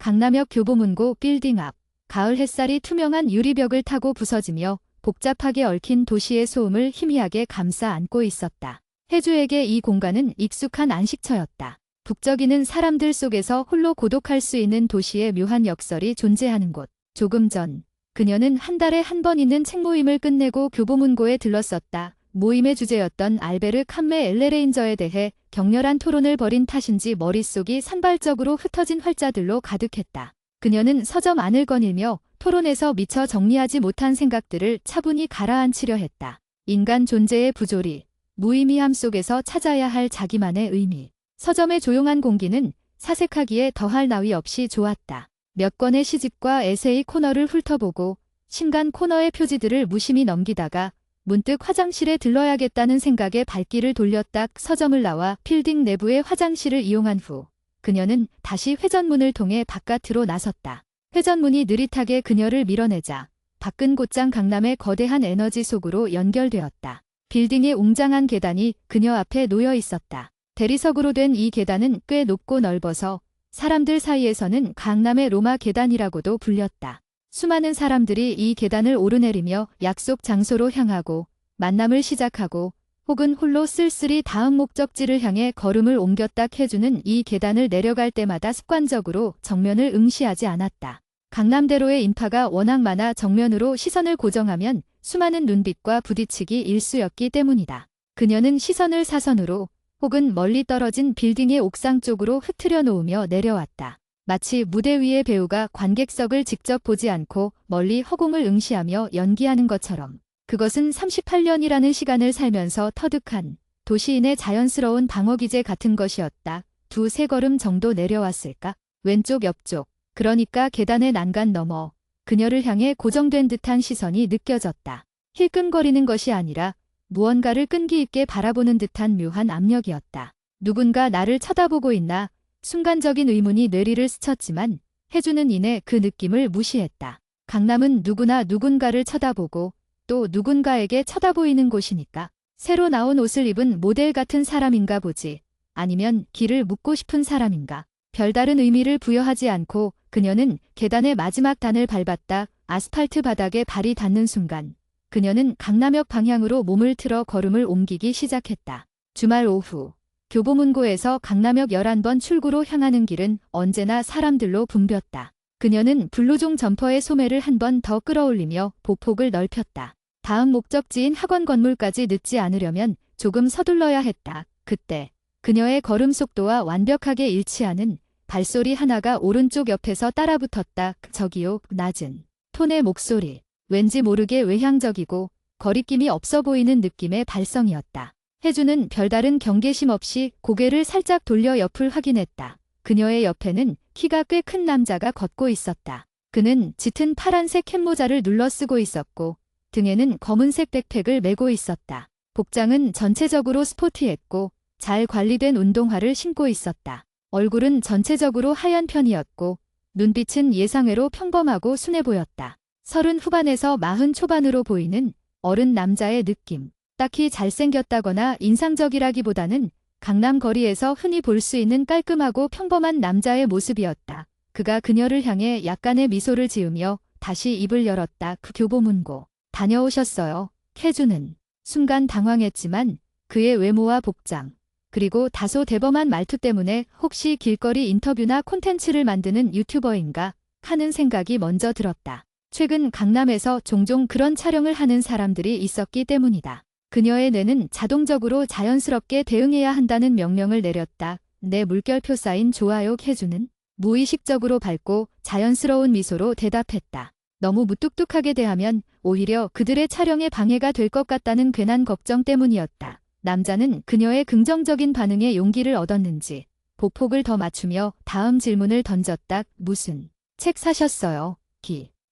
강남역 교보문고 빌딩 앞. 가을 햇살이 투명한 유리벽을 타고 부서지며 복잡하게 얽힌 도시의 소음을 희미하게 감싸 안고 있었다. 혜주에게 이 공간은 익숙한 안식처였다. 북적이는 사람들 속에서 홀로 고독할 수 있는 도시의 묘한 역설이 존재하는 곳. 조금 전 그녀는 한 달에 한 번 있는 책 모임을 끝내고 교보문고에 들렀었다. 모임의 주제였던 알베르 캄메 엘레레인저에 대해 격렬한 토론을 벌인 탓인지 머릿속이 산발적으로 흩어진 활자들로 가득했다. 그녀는 서점 안을 거닐며 토론에서 미처 정리하지 못한 생각들을 차분히 가라앉히려 했다. 인간 존재의 부조리, 무의미함 속에서 찾아야 할 자기만의 의미. 서점의 조용한 공기는 사색하기에 더할 나위 없이 좋았다. 몇 권의 시집과 에세이 코너를 훑어보고 신간 코너의 표지들을 무심히 넘기다가 문득 화장실에 들러야겠다는 생각에 발길을 돌렸다. 서점을 나와 빌딩 내부의 화장실을 이용한 후 그녀는 다시 회전문을 통해 바깥으로 나섰다. 회전문이 느릿하게 그녀를 밀어내자 밖은 곧장 강남의 거대한 에너지 속으로 연결되었다. 빌딩의 웅장한 계단이 그녀 앞에 놓여 있었다. 대리석으로 된 이 계단은 꽤 높고 넓어서 사람들 사이에서는 강남의 로마 계단이라고도 불렸다. 수많은 사람들이 이 계단을 오르내리며 약속 장소로 향하고 만남을 시작하고 혹은 홀로 쓸쓸히 다음 목적지를 향해 걸음을 옮겼다. 혜주는 이 계단을 내려갈 때마다 습관적으로 정면을 응시하지 않았다. 강남대로의 인파가 워낙 많아 정면으로 시선을 고정하면 수많은 눈빛과 부딪히기 일쑤였기 때문이다. 그녀는 시선을 사선으로 혹은 멀리 떨어진 빌딩의 옥상 쪽으로 흐트려 놓으며 내려왔다. 마치 무대 위의 배우가 관객석을 직접 보지 않고 멀리 허공을 응시하며 연기하는 것처럼. 그것은 38년이라는 시간을 살면서 터득한 도시인의 자연스러운 방어기제 같은 것이었다. 두세 걸음 정도 내려왔을까? 왼쪽 옆쪽, 그러니까 계단의 난간 너머, 그녀를 향해 고정된 듯한 시선이 느껴졌다. 힐끔거리는 것이 아니라 무언가를 끈기 있게 바라보는 듯한 묘한 압력이었다. 누군가 나를 쳐다보고 있나? 순간적인 의문이 뇌리를 스쳤지만 혜주는 이내 그 느낌을 무시했다. 강남은 누구나 누군가를 쳐다보고 또 누군가에게 쳐다보이는 곳이니까. 새로 나온 옷을 입은 모델 같은 사람인가 보지. 아니면 길을 묻고 싶은 사람인가. 별다른 의미를 부여하지 않고 그녀는 계단의 마지막 단을 밟았다. 아스팔트 바닥에 발이 닿는 순간 그녀는 강남역 방향으로 몸을 틀어 걸음을 옮기기 시작했다. 주말 오후 교보문고에서 강남역 11번 출구로 향하는 길은 언제나 사람들로 붐볐다. 그녀는 블루종 점퍼의 소매를 한 번 더 끌어올리며 보폭을 넓혔다. 다음 목적지인 학원 건물까지 늦지 않으려면 조금 서둘러야 했다. 그때 그녀의 걸음 속도와 완벽하게 일치하는 발소리 하나가 오른쪽 옆에서 따라붙었다. 저기요. 낮은 톤의 목소리. 왠지 모르게 외향적이고 거리낌이 없어 보이는 느낌의 발성이었다. 혜주는 별다른 경계심 없이 고개를 살짝 돌려 옆을 확인했다. 그녀의 옆에는 키가 꽤 큰 남자가 걷고 있었다. 그는 짙은 파란색 캡모자를 눌러 쓰고 있었고 등에는 검은색 백팩을 메고 있었다. 복장은 전체적으로 스포티했고 잘 관리된 운동화를 신고 있었다. 얼굴은 전체적으로 하얀 편이었고 눈빛은 예상외로 평범하고 순해 보였다. 30 후반에서 40 초반으로 보이는 어른 남자의 느낌. 딱히 잘생겼다거나 인상적이라기보다는 강남 거리에서 흔히 볼 수 있는 깔끔하고 평범한 남자의 모습이었다. 그가 그녀를 향해 약간의 미소를 지으며 다시 입을 열었다. 그 교보문고. 다녀오셨어요. 혜주는 순간 당황했지만 그의 외모와 복장, 그리고 다소 대범한 말투 때문에 혹시 길거리 인터뷰나 콘텐츠를 만드는 유튜버인가 하는 생각이 먼저 들었다. 최근 강남에서 종종 그런 촬영을 하는 사람들이 있었기 때문이다. 그녀의 뇌는 자동적으로 자연스럽게 대응해야 한다는 명령을 내렸다. 내 물결표 사인 좋아요. 혜주는 무의식적으로 밝고 자연스러운 미소로 대답했다. 너무 무뚝뚝하게 대하면 오히려 그들의 촬영에 방해가 될 것 같다는 괜한 걱정 때문이었다. 남자는 그녀의 긍정적인 반응에 용기를 얻었는지 보폭을 더 맞추며 다음 질문을 던졌다. 무슨 책 사셨어요?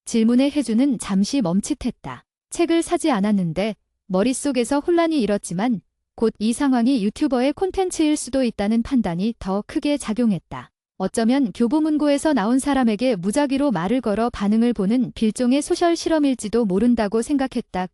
질문에 혜주는 잠시 멈칫했다. 책을 사지 않았는데 머릿속에서 혼란이 일었지만 곧 이 상황이 유튜버의 콘텐츠일 수도 있다는 판단이 더 크게 작용했다. 어쩌면 교보문고에서 나온 사람에게 무작위로 말을 걸어 반응을 보는 일종의 소셜 실험일지도 모른다고 생각했다.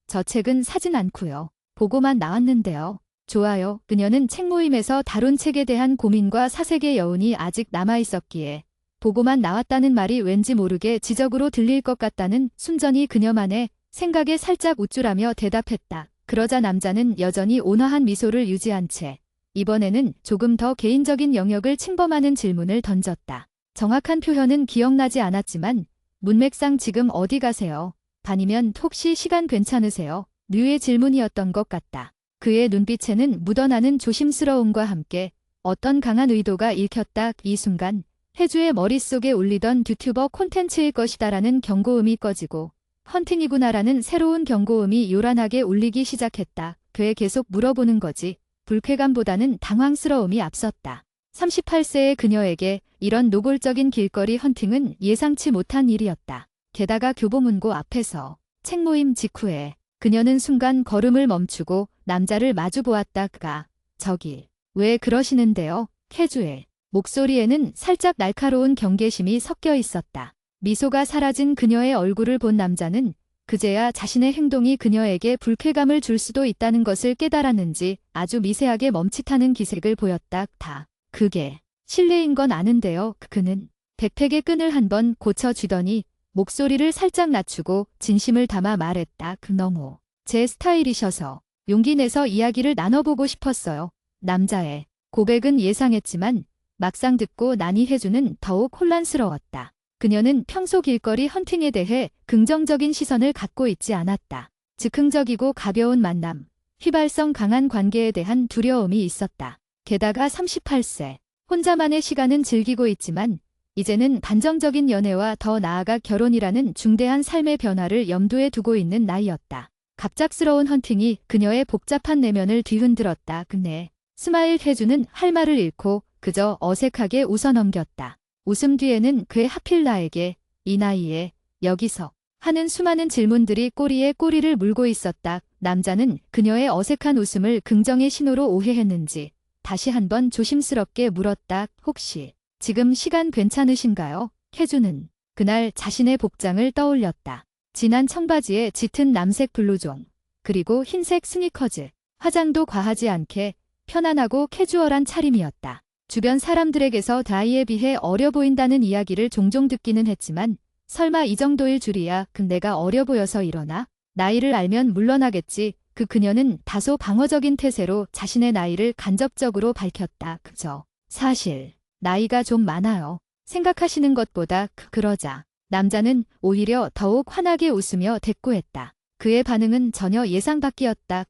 저 책은 사진 않고요. 보고만 나왔는데요. 좋아요. 그녀는 책 모임에서 다룬 책에 대한 고민과 사색의 여운이 아직 남아있었기에 보고만 나왔다는 말이 왠지 모르게 지적으로 들릴 것 같다는 순전히 그녀만의 생각에 살짝 우쭐하며 대답했다. 그러자 남자는 여전히 온화한 미소를 유지한 채 이번에는 조금 더 개인적인 영역을 침범하는 질문을 던졌다. 정확한 표현은 기억나지 않았지만 문맥상 지금 어디 가세요? 반이면 혹시 시간 괜찮으세요? 류의 질문이었던 것 같다. 그의 눈빛에는 묻어나는 조심스러움과 함께 어떤 강한 의도가 읽혔다. 이 순간 혜주의 머릿속에 울리던 듀튜버 콘텐츠일 것이다라는 경고음이 꺼지고 헌팅이구나라는 새로운 경고음이 요란하게 울리기 시작했다. 왜 계속 물어보는 거지? 불쾌감보다는 당황스러움이 앞섰다. 38세의 그녀에게 이런 노골적인 길거리 헌팅은 예상치 못한 일이었다. 게다가 교보문고 앞에서 책 모임 직후에 그녀는 순간 걸음을 멈추고 남자를 마주보았다. 그가 저기 왜 그러시는데요? 혜주의 목소리에는 살짝 날카로운 경계심이 섞여 있었다. 미소가 사라진 그녀의 얼굴을 본 남자는 그제야 자신의 행동이 그녀에게 불쾌감을 줄 수도 있다는 것을 깨달았는지 아주 미세하게 멈칫하는 기색을 보였다. 다 그게 실례인 건 아는데요. 그는 백팩의 끈을 한번 고쳐주더니 목소리를 살짝 낮추고 진심을 담아 말했다. 너무 제 스타일이셔서 용기 내서 이야기를 나눠보고 싶었어요. 남자의 고백은 예상했지만 막상 듣고 나니 혜주는 더욱 혼란스러웠다. 그녀는 평소 길거리 헌팅에 대해 긍정적인 시선을 갖고 있지 않았다. 즉흥적이고 가벼운 만남, 휘발성 강한 관계에 대한 두려움이 있었다. 게다가 38세, 혼자만의 시간은 즐기고 있지만 이제는 반정적인 연애와 더 나아가 결혼이라는 중대한 삶의 변화를 염두에 두고 있는 나이였다. 갑작스러운 헌팅이 그녀의 복잡한 내면을 뒤흔들었다. 그네 스마일 혜주는 할 말을 잃고 그저 어색하게 웃어넘겼다. 웃음 뒤에는 왜 하필 나에게 이 나이에 여기서 하는 수많은 질문들이 꼬리에 꼬리를 물고 있었다. 남자는 그녀의 어색한 웃음을 긍정의 신호로 오해했는지 다시 한번 조심스럽게 물었다. 혹시 지금 시간 괜찮으신가요? 혜주는 그날 자신의 복장을 떠올렸다. 진한 청바지에 짙은 남색 블루존, 그리고 흰색 스니커즈, 화장도 과하지 않게 편안하고 캐주얼한 차림이었다. 주변 사람들에게서 나이에 비해 어려 보인다는 이야기를 종종 듣기는 했지만 설마 이 정도일 줄이야. 내가 어려 보여서 이러나? 나이를 알면 물러나겠지. 그녀는 다소 방어적인 태세로 자신의 나이를 간접적으로 밝혔다. 그저 사실 나이가 좀 많아요. 생각하시는 것보다. 그러자 남자는 오히려 더욱 환하게 웃으며 대꾸했다. 그의 반응은 전혀 예상 밖이었다.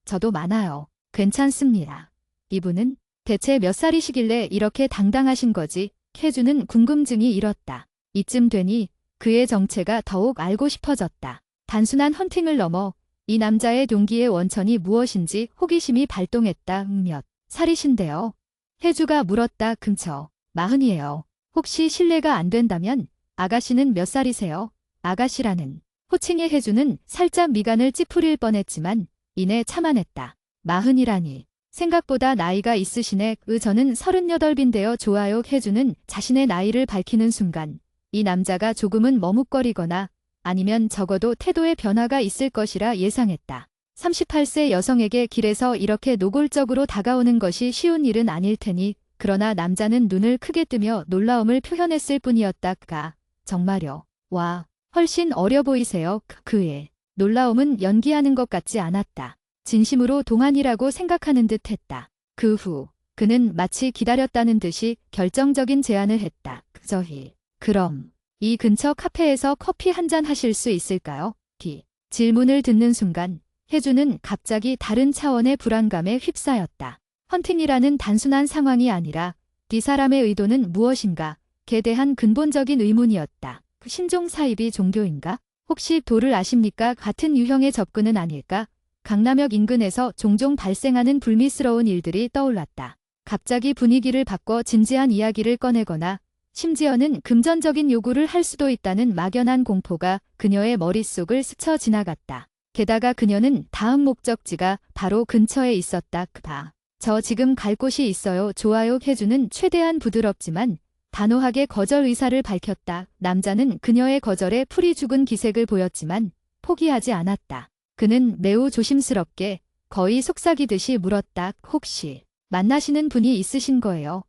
저도 많아요. 괜찮습니다. 이분은 대체 몇 살이시길래 이렇게 당당하신 거지? 혜주는 궁금증이 일었다. 이쯤 되니 그의 정체가 더욱 알고 싶어졌다. 단순한 헌팅을 넘어 이 남자의 동기의 원천이 무엇인지 호기심이 발동했다. 몇 살이신데요? 혜주가 물었다. 근처 40이에요. 혹시 실례가 안 된다면 아가씨는 몇 살이세요? 아가씨라는 호칭의 혜주는 살짝 미간을 찌푸릴 뻔했지만 이내 참아냈다. 40이라니. 생각보다 나이가 있으시네. 저는 38인데요. 좋아요. 혜주는 자신의 나이를 밝히는 순간 이 남자가 조금은 머뭇거리거나 아니면 적어도 태도의 변화가 있을 것이라 예상했다. 38세 여성에게 길에서 이렇게 노골적으로 다가오는 것이 쉬운 일은 아닐 테니 그러나 남자는 눈을 크게 뜨며 놀라움을 표현했을 뿐이었다. 정말요? 와, 훨씬 어려 보이세요. 그의 놀라움은 연기하는 것 같지 않았다. 진심으로 동안이라고 생각하는 듯 했다. 그 후 그는 마치 기다렸다는 듯이 결정적인 제안을 했다. 그럼 이 근처 카페에서 커피 한잔 하실 수 있을까요? 질문을 듣는 순간 혜주는 갑자기 다른 차원의 불안감에 휩싸였다. 헌팅이라는 단순한 상황이 아니라 이 사람의 의도는 무엇인가? 에 대한 근본적인 의문이었다. 신종 사입이 종교인가? 혹시 도를 아십니까? 같은 유형의 접근은 아닐까? 강남역 인근에서 종종 발생하는 불미스러운 일들이 떠올랐다. 갑자기 분위기를 바꿔 진지한 이야기를 꺼내거나 심지어는 금전적인 요구를 할 수도 있다는 막연한 공포가 그녀의 머릿속을 스쳐 지나갔다. 게다가 그녀는 다음 목적지가 바로 근처에 있었다. 저 지금 갈 곳이 있어요. 좋아요. 혜주는 최대한 부드럽지만 단호하게 거절 의사를 밝혔다. 남자는 그녀의 거절에 풀이 죽은 기색을 보였지만 포기하지 않았다. 그는 매우 조심스럽게 거의 속삭이듯이 물었다. 혹시 만나시는 분이 있으신 거예요?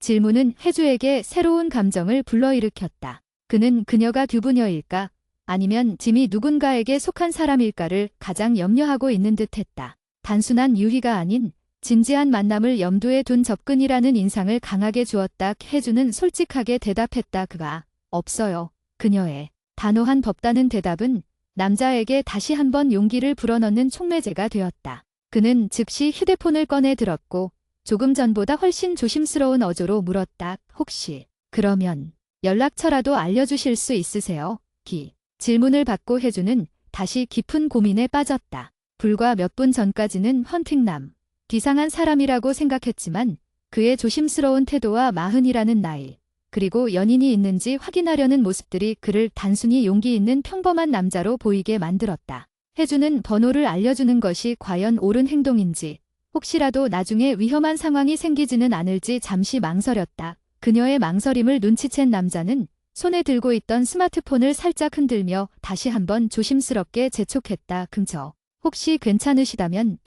질문은 혜주에게 새로운 감정을 불러일으켰다. 그는 그녀가 듀부녀일까? 아니면 짐이 누군가에게 속한 사람일까를 가장 염려하고 있는 듯했다. 단순한 유희가 아닌 진지한 만남을 염두에 둔 접근이라는 인상을 강하게 주었다. 혜주는 솔직하게 대답했다. 그가 없어요. 그녀의 단호한 법다는 대답은 남자에게 다시 한번 용기를 불어넣는 촉매제가 되었다. 그는 즉시 휴대폰을 꺼내 들었고 조금 전보다 훨씬 조심스러운 어조로 물었다. 혹시 그러면 연락처라도 알려주실 수 있으세요? 질문을 받고 혜주는 다시 깊은 고민에 빠졌다. 불과 몇 분 전까지는 헌팅남, 비상한 사람이라고 생각했지만 그의 조심스러운 태도와 마흔이라는 나이, 그리고 연인이 있는지 확인하려는 모습들이 그를 단순히 용기 있는 평범한 남자로 보이게 만들었다. 혜주는 번호를 알려주는 것이 과연 옳은 행동인지, 혹시라도 나중에 위험한 상황이 생기지는 않을지 잠시 망설였다. 그녀의 망설임을 눈치챈 남자는 손에 들고 있던 스마트폰을 살짝 흔들며 다시 한번 조심스럽게 재촉했다. 혹시 괜찮으시다면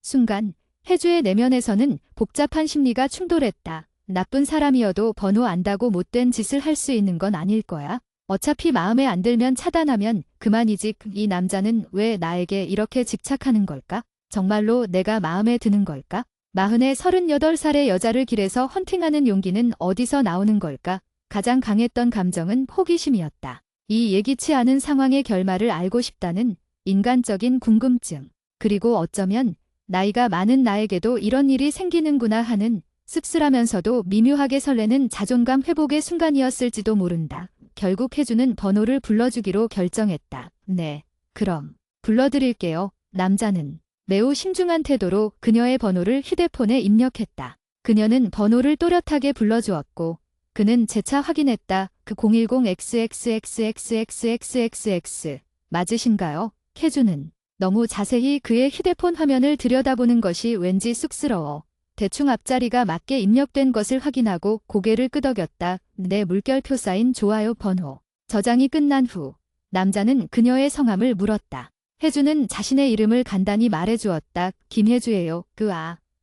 순간 혜주의 내면에서는 복잡한 심리가 충돌했다. 나쁜 사람이어도 번호 안다고 못된 짓을 할 수 있는 건 아닐 거야. 어차피 마음에 안 들면 차단하면 그만이지. 이 남자는 왜 나에게 이렇게 집착하는 걸까? 정말로 내가 마음에 드는 걸까? 마흔에 38살의 여자를 길에서 헌팅하는 용기는 어디서 나오는 걸까? 가장 강했던 감정은 호기심이었다. 이 예기치 않은 상황의 결말을 알고 싶다는 인간적인 궁금증. 그리고 어쩌면 나이가 많은 나에게도 이런 일이 생기는구나 하는 씁쓸하면서도 미묘하게 설레는 자존감 회복의 순간이었을지도 모른다. 결국 혜주는 번호를 불러주기로 결정했다. 네, 그럼 불러드릴게요. 남자는 매우 신중한 태도로 그녀의 번호를 휴대폰에 입력했다. 그녀는 번호를 또렷하게 불러주었고 그는 재차 확인했다. 그 010XXXXXXXX 맞으신가요? 혜주는 너무 자세히 그의 휴대폰 화면을 들여다보는 것이 왠지 쑥스러워 대충 앞자리가 맞게 입력된 것을 확인하고 고개를 끄덕였다. 내 물결표 쌓인 좋아요 번호. 저장이 끝난 후 남자는 그녀의 성함을 물었다. 혜주는 자신의 이름을 간단히 말해주었다. 김혜주예요.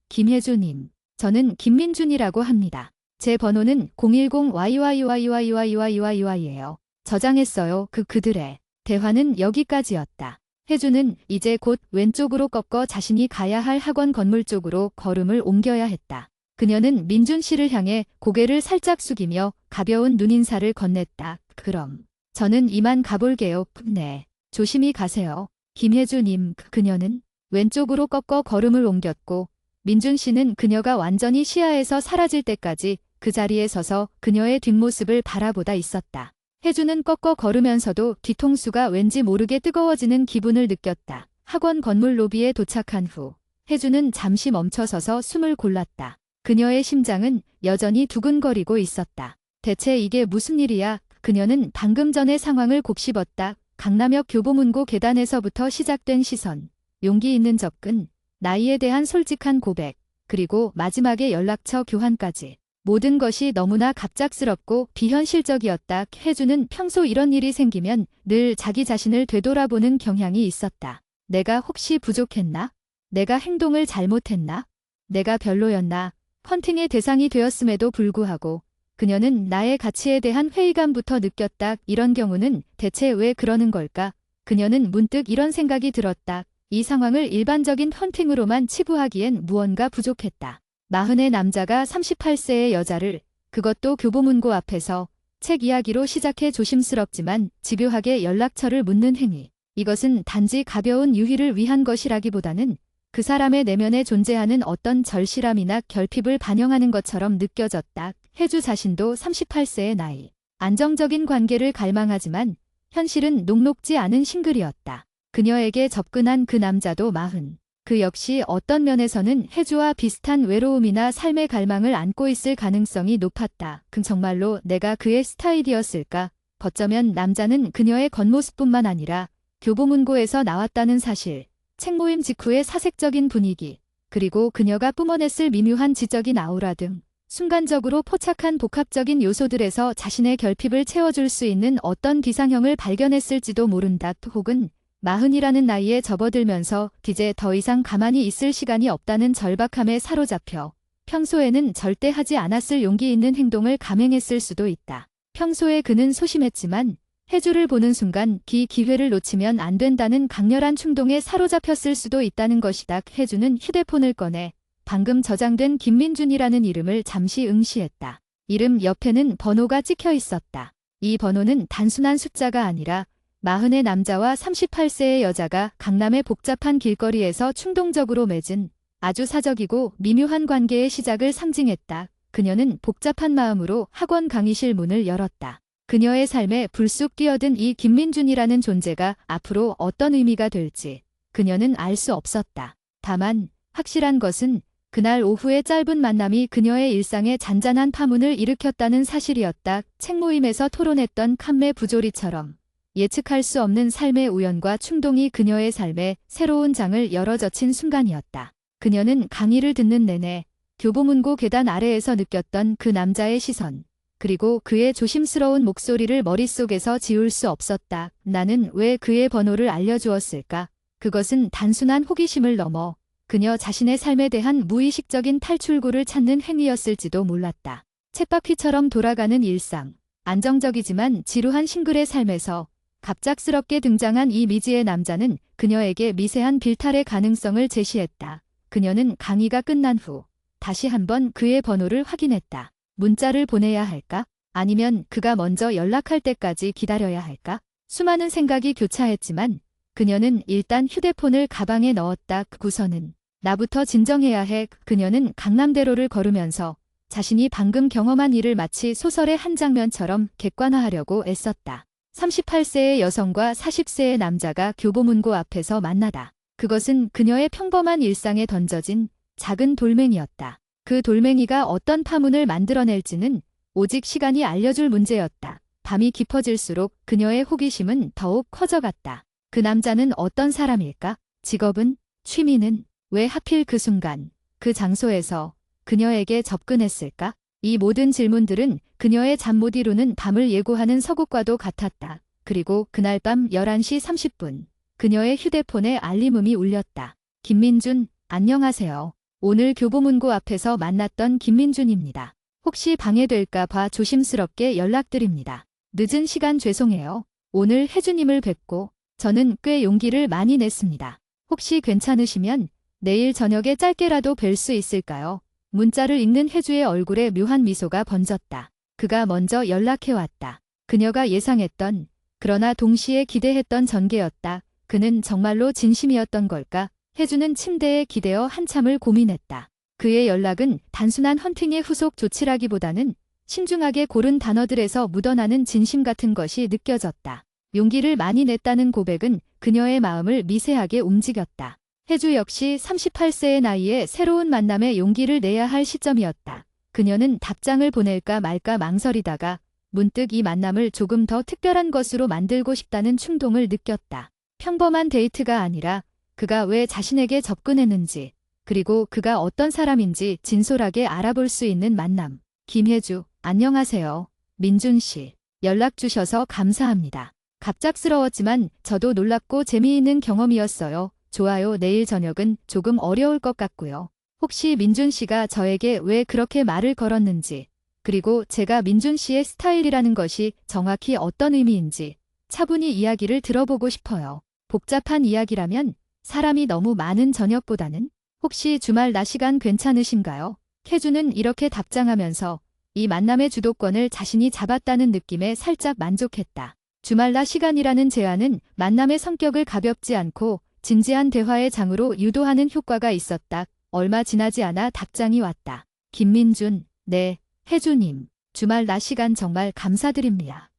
김혜주님. 저는 김민준이라고 합니다. 제 번호는 010YYYYYYYY예요. 저장했어요. 그들의 대화는 여기까지였다. 혜주는 이제 곧 왼쪽으로 꺾어 자신이 가야 할 학원 건물 쪽으로 걸음을 옮겨야 했다. 그녀는 민준 씨를 향해 고개를 살짝 숙이며 가벼운 눈인사를 건넸다. 그럼 저는 이만 가볼게요. 네. 조심히 가세요. 김혜주님. 그녀는 왼쪽으로 꺾어 걸음을 옮겼고 민준 씨는 그녀가 완전히 시야에서 사라질 때까지 그 자리에 서서 그녀의 뒷모습을 바라보다 있었다. 혜주는 꺾어 걸으면서도 뒤통수가 왠지 모르게 뜨거워지는 기분을 느꼈다. 학원 건물 로비에 도착한 후 혜주는 잠시 멈춰서서 숨을 골랐다. 그녀의 심장은 여전히 두근거리고 있었다. 대체 이게 무슨 일이야? 그녀는 방금 전의 상황을 곱씹었다. 강남역 교보문고 계단에서부터 시작된 시선, 용기 있는 접근, 나이에 대한 솔직한 고백, 그리고 마지막에 연락처 교환까지. 모든 것이 너무나 갑작스럽고 비현실적이었다. 혜주는 평소 이런 일이 생기면 늘 자기 자신을 되돌아보는 경향이 있었다. 내가 혹시 부족했나? 내가 행동을 잘못했나? 내가 별로였나? 헌팅의 대상이 되었음에도 불구하고 그녀는 나의 가치에 대한 회의감부터 느꼈다. 이런 경우는 대체 왜 그러는 걸까? 그녀는 문득 이런 생각이 들었다. 이 상황을 일반적인 헌팅으로만 치부하기엔 무언가 부족했다. 마흔의 남자가 38세의 여자를, 그것도 교보문고 앞에서 책 이야기로 시작해 조심스럽지만 집요하게 연락처를 묻는 행위. 이것은 단지 가벼운 유희를 위한 것이라기보다는 그 사람의 내면에 존재하는 어떤 절실함이나 결핍을 반영하는 것처럼 느껴졌다. 혜주 자신도 38세의 나이. 안정적인 관계를 갈망하지만 현실은 녹록지 않은 싱글이었다. 그녀에게 접근한 그 남자도 마흔. 그 역시 어떤 면에서는 혜주와 비슷한 외로움이나 삶의 갈망을 안고 있을 가능성이 높았다. 정말로 내가 그의 스타일이었을까? 어쩌면 남자는 그녀의 겉모습뿐만 아니라 교보문고에서 나왔다는 사실, 책 모임 직후의 사색적인 분위기, 그리고 그녀가 뿜어냈을 미묘한 지적인 아우라 등 순간적으로 포착한 복합적인 요소들에서 자신의 결핍을 채워줄 수 있는 어떤 비상형을 발견했을지도 모른다. 혹은 마흔이라는 나이에 접어들면서 이제 더 이상 가만히 있을 시간이 없다는 절박함에 사로잡혀 평소에는 절대 하지 않았을 용기 있는 행동을 감행했을 수도 있다. 평소에 그는 소심했지만 혜주를 보는 순간 기회를 놓치면 안 된다는 강렬한 충동에 사로잡혔을 수도 있다는 것이다. 혜주는 휴대폰을 꺼내 방금 저장된 김민준이라는 이름을 잠시 응시했다. 이름 옆에는 번호가 찍혀 있었다. 이 번호는 단순한 숫자가 아니라 40의 남자와 38세의 여자가 강남의 복잡한 길거리에서 충동적으로 맺은 아주 사적이고 미묘한 관계의 시작을 상징했다. 그녀는 복잡한 마음으로 학원 강의실 문을 열었다. 그녀의 삶에 불쑥 뛰어든 이 김민준이라는 존재가 앞으로 어떤 의미가 될지 그녀는 알 수 없었다. 다만 확실한 것은 그날 오후의 짧은 만남이 그녀의 일상에 잔잔한 파문을 일으켰다는 사실이었다. 책 모임에서 토론했던 칸메 부조리처럼 예측할 수 없는 삶의 우연과 충동이 그녀의 삶에 새로운 장을 열어젖힌 순간이었다. 그녀는 강의를 듣는 내내 교보문고 계단 아래에서 느꼈던 그 남자의 시선, 그리고 그의 조심스러운 목소리를 머릿속에서 지울 수 없었다. 나는 왜 그의 번호를 알려주었을까? 그것은 단순한 호기심을 넘어 그녀 자신의 삶에 대한 무의식적인 탈출구를 찾는 행위였을지도 몰랐다. 쳇바퀴처럼 돌아가는 일상, 안정적이지만 지루한 싱글의 삶에서 갑작스럽게 등장한 이 미지의 남자는 그녀에게 미세한 빌탈의 가능성을 제시했다. 그녀는 강의가 끝난 후 다시 한번 그의 번호를 확인했다. 문자를 보내야 할까? 아니면 그가 먼저 연락할 때까지 기다려야 할까? 수많은 생각이 교차했지만 그녀는 일단 휴대폰을 가방에 넣었다. 그고서는 나부터 진정해야 해. 그녀는 강남대로를 걸으면서 자신이 방금 경험한 일을 마치 소설의 한 장면처럼 객관화하려고 애썼다. 38세의 여성과 40세의 남자가 교보문고 앞에서 만나다. 그것은 그녀의 평범한 일상에 던져진 작은 돌멩이였다. 그 돌멩이가 어떤 파문을 만들어낼지는 오직 시간이 알려줄 문제였다. 밤이 깊어질수록 그녀의 호기심은 더욱 커져갔다. 그 남자는 어떤 사람일까? 직업은? 취미는? 왜 하필 그 순간, 그 장소에서 그녀에게 접근했을까? 이 모든 질문들은 그녀의 잠 못 이루는 밤을 예고하는 서국과도 같았다. 그리고 그날 밤 11시 30분. 그녀의 휴대폰에 알림음이 울렸다. 김민준, 안녕하세요. 오늘 교보문고 앞에서 만났던 김민준입니다. 혹시 방해될까 봐 조심스럽게 연락드립니다. 늦은 시간 죄송해요. 오늘 혜주님을 뵙고 저는 꽤 용기를 많이 냈습니다. 혹시 괜찮으시면 내일 저녁에 짧게라도 뵐 수 있을까요? 문자를 읽는 혜주의 얼굴에 묘한 미소가 번졌다. 그가 먼저 연락해왔다. 그녀가 예상했던, 그러나 동시에 기대했던 전개였다. 그는 정말로 진심이었던 걸까? 혜주는 침대에 기대어 한참을 고민했다. 그의 연락은 단순한 헌팅의 후속 조치라기보다는 신중하게 고른 단어들에서 묻어나는 진심 같은 것이 느껴졌다. 용기를 많이 냈다는 고백은 그녀의 마음을 미세하게 움직였다. 혜주 역시 38세의 나이에 새로운 만남에 용기를 내야 할 시점이었다. 그녀는 답장을 보낼까 말까 망설이다가 문득 이 만남을 조금 더 특별한 것으로 만들고 싶다는 충동을 느꼈다. 평범한 데이트가 아니라 그가 왜 자신에게 접근했는지, 그리고 그가 어떤 사람인지 진솔하게 알아볼 수 있는 만남. 김혜주, 안녕하세요. 민준 씨. 연락 주셔서 감사합니다. 갑작스러웠지만 저도 놀랍고 재미있는 경험이었어요. 좋아요. 내일 저녁은 조금 어려울 것 같고요. 혹시 민준 씨가 저에게 왜 그렇게 말을 걸었는지, 그리고 제가 민준 씨의 스타일이라는 것이 정확히 어떤 의미인지 차분히 이야기를 들어보고 싶어요. 복잡한 이야기라면 사람이 너무 많은 저녁보다는 혹시 주말 낮 시간 괜찮으신가요? 혜주는 이렇게 답장하면서 이 만남의 주도권을 자신이 잡았다는 느낌에 살짝 만족했다. 주말 낮 시간이라는 제안은 만남의 성격을 가볍지 않고 진지한 대화의 장으로 유도하는 효과가 있었다. 얼마 지나지 않아 답장이 왔다. 김민준, 네, 혜주님. 주말 낮 시간 정말 감사드립니다.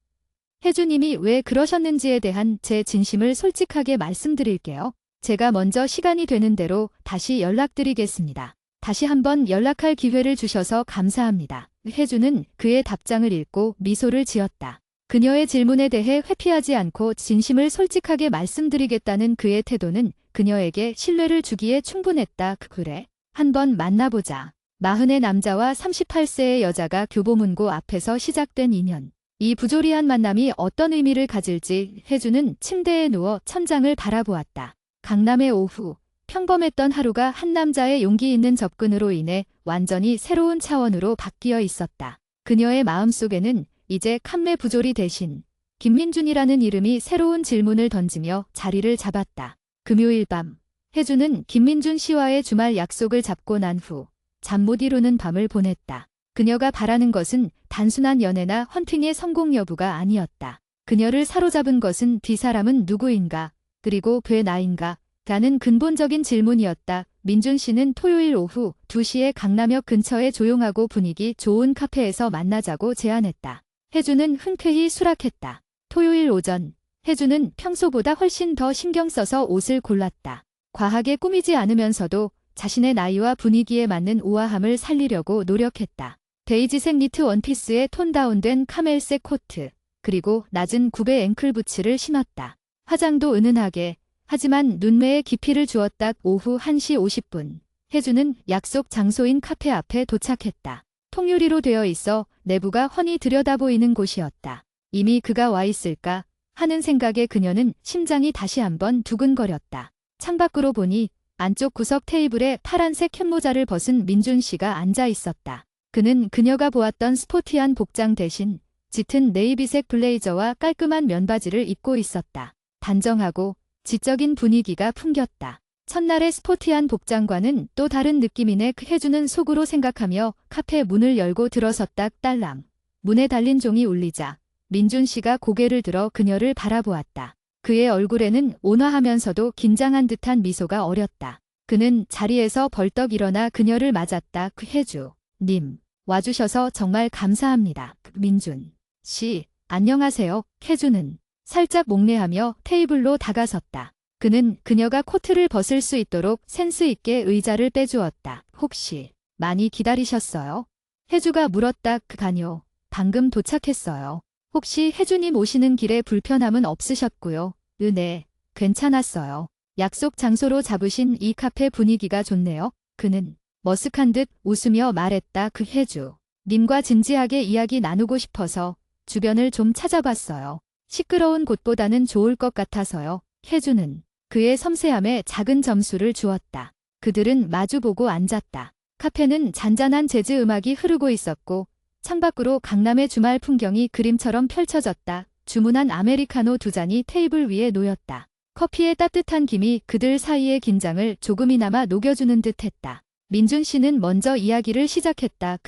혜주님이 왜 그러셨는지에 대한 제 진심을 솔직하게 말씀드릴게요. 제가 먼저 시간이 되는 대로 다시 연락드리겠습니다. 다시 한번 연락할 기회를 주셔서 감사합니다. 혜주는 그의 답장을 읽고 미소를 지었다. 그녀의 질문에 대해 회피하지 않고 진심을 솔직하게 말씀드리겠다는 그의 태도는 그녀에게 신뢰를 주기에 충분했다. 그래, 한번 만나보자. 40의 남자와 38세의 여자가 교보문고 앞에서 시작된 인연. 이 부조리한 만남이 어떤 의미를 가질지 혜주는 침대에 누워 천장을 바라보았다. 강남의 오후, 평범했던 하루가 한 남자의 용기 있는 접근으로 인해 완전히 새로운 차원으로 바뀌어 있었다. 그녀의 마음속에는 이제 칸메 부조리 대신 김민준이라는 이름이 새로운 질문을 던지며 자리를 잡았다. 금요일 밤, 혜주는 김민준 씨와의 주말 약속을 잡고 난 후 잠 못 이루는 밤을 보냈다. 그녀가 바라는 것은 단순한 연애나 헌팅의 성공 여부가 아니었다. 그녀를 사로잡은 것은 그 사람은 누구인가, 그리고 왜 나인가? 라는 근본적인 질문이었다. 민준 씨는 토요일 오후 2시에 강남역 근처의 조용하고 분위기 좋은 카페에서 만나자고 제안했다. 혜주는 흔쾌히 수락했다. 토요일 오전, 혜주는 평소보다 훨씬 더 신경 써서 옷을 골랐다. 과하게 꾸미지 않으면서도 자신의 나이와 분위기에 맞는 우아함을 살리려고 노력했다. 베이지색 니트 원피스에 톤 다운된 카멜색 코트, 그리고 낮은 굽의 앵클 부츠를 신었다. 화장도 은은하게, 하지만 눈매에 깊이를 주었다. 오후 1시 50분, 혜주는 약속 장소인 카페 앞에 도착했다. 통유리로 되어 있어 내부가 훤히 들여다보이는 곳이었다. 이미 그가 와 있을까 하는 생각에 그녀는 심장이 다시 한번 두근거렸다. 창밖으로 보니 안쪽 구석 테이블에 파란색 캡모자를 벗은 민준 씨가 앉아 있었다. 그는 그녀가 보았던 스포티한 복장 대신 짙은 네이비색 블레이저와 깔끔한 면바지를 입고 있었다. 단정하고 지적인 분위기가 풍겼다. 첫날의 스포티한 복장과는 또 다른 느낌이네. 혜주는 속으로 생각하며 카페 문을 열고 들어섰다. 딸랑. 문에 달린 종이 울리자 민준 씨가 고개를 들어 그녀를 바라보았다. 그의 얼굴에는 온화하면서도 긴장한 듯한 미소가 어렸다. 그는 자리에서 벌떡 일어나 그녀를 맞았다. 혜주, 님, 와주셔서 정말 감사합니다. 민준 씨, 안녕하세요. 혜주는 살짝 목례하며 테이블로 다가섰다. 그는 그녀가 코트를 벗을 수 있도록 센스 있게 의자를 빼주었다. 혹시 많이 기다리셨어요? 혜주가 물었다. 아니요. 방금 도착했어요. 혹시 혜주님 오시는 길에 불편함은 없으셨고요? 네, 괜찮았어요. 약속 장소로 잡으신 이 카페 분위기가 좋네요. 그는 머쓱한 듯 웃으며 말했다. 혜주, 님과 진지하게 이야기 나누고 싶어서 주변을 좀 찾아봤어요. 시끄러운 곳보다는 좋을 것 같아서요. 혜주는 그의 섬세함에 작은 점수를 주었다. 그들은 마주보고 앉았다. 카페는 잔잔한 재즈 음악이 흐르고 있었고 창밖으로 강남의 주말 풍경이 그림처럼 펼쳐졌다. 주문한 아메리카노 2잔이 테이블 위에 놓였다. 커피의 따뜻한 김이 그들 사이의 긴장을 조금이나마 녹여주는 듯했다. 민준 씨는 먼저 이야기를 시작했다.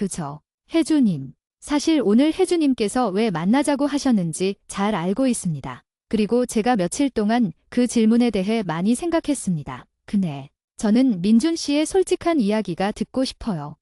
혜주님. 사실 오늘 혜주님께서 왜 만나자고 하셨는지 잘 알고 있습니다. 그리고 제가 며칠 동안 그 질문에 대해 많이 생각했습니다. 저는 민준 씨의 솔직한 이야기가 듣고 싶어요.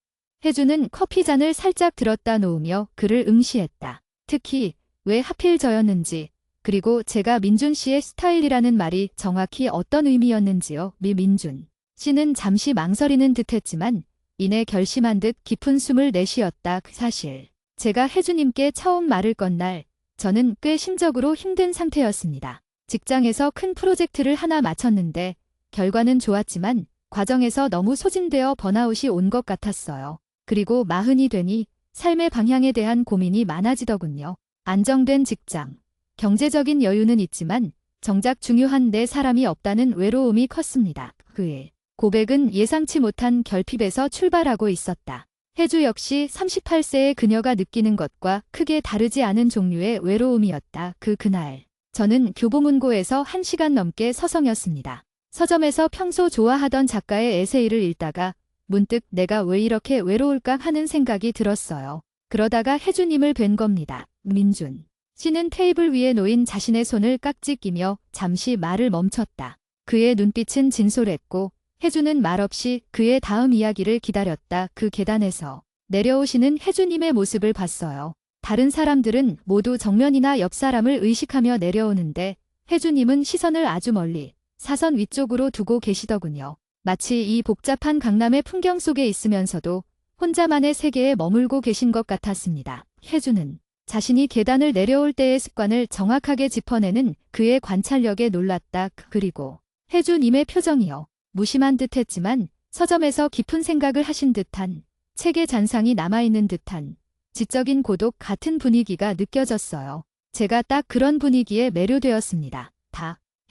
혜주는 커피잔을 살짝 들었다 놓으며 그를 응시했다. 특히 왜 하필 저였는지, 그리고 제가 민준 씨의 스타일이라는 말이 정확히 어떤 의미였는지요. 민준 씨는 잠시 망설이는 듯했지만 이내 결심한 듯 깊은 숨을 내쉬었다. 사실 제가 혜주님께 처음 말을 건 날 저는 꽤 심적으로 힘든 상태였습니다. 직장에서 큰 프로젝트를 하나 마쳤는데 결과는 좋았지만 과정에서 너무 소진되어 번아웃이 온 것 같았어요. 그리고 마흔이 되니 삶의 방향에 대한 고민이 많아지더군요. 안정된 직장, 경제적인 여유는 있지만 정작 중요한 내 사람이 없다는 외로움이 컸습니다. 그의 고백은 예상치 못한 결핍에서 출발하고 있었다. 혜주 역시 38세의 그녀가 느끼는 것과 크게 다르지 않은 종류의 외로움이었다. 그날 저는 교보문고에서 1시간 넘게 서성였습니다. 서점에서 평소 좋아하던 작가의 에세이를 읽다가 문득 내가 왜 이렇게 외로울까 하는 생각이 들었어요. 그러다가 혜주님을 뵌 겁니다. 민준 씨는 테이블 위에 놓인 자신의 손을 깍지 끼며 잠시 말을 멈췄다. 그의 눈빛은 진솔했고 혜주는 말없이 그의 다음 이야기를 기다렸다. 그 계단에서 내려오시는 혜주님의 모습을 봤어요. 다른 사람들은 모두 정면이나 옆 사람을 의식하며 내려오는데 혜주님은 시선을 아주 멀리 사선 위쪽으로 두고 계시더군요. 마치 이 복잡한 강남의 풍경 속에 있으면서도 혼자만의 세계에 머물고 계신 것 같았습니다. 혜주는 자신이 계단을 내려올 때의 습관을 정확하게 짚어내는 그의 관찰력에 놀랐다. 그리고 혜주님의 표정이요. 무심한 듯했지만 서점에서 깊은 생각을 하신 듯한, 책의 잔상이 남아있는 듯한 지적인 고독 같은 분위기가 느껴졌어요. 제가 딱 그런 분위기에 매료되었습니다.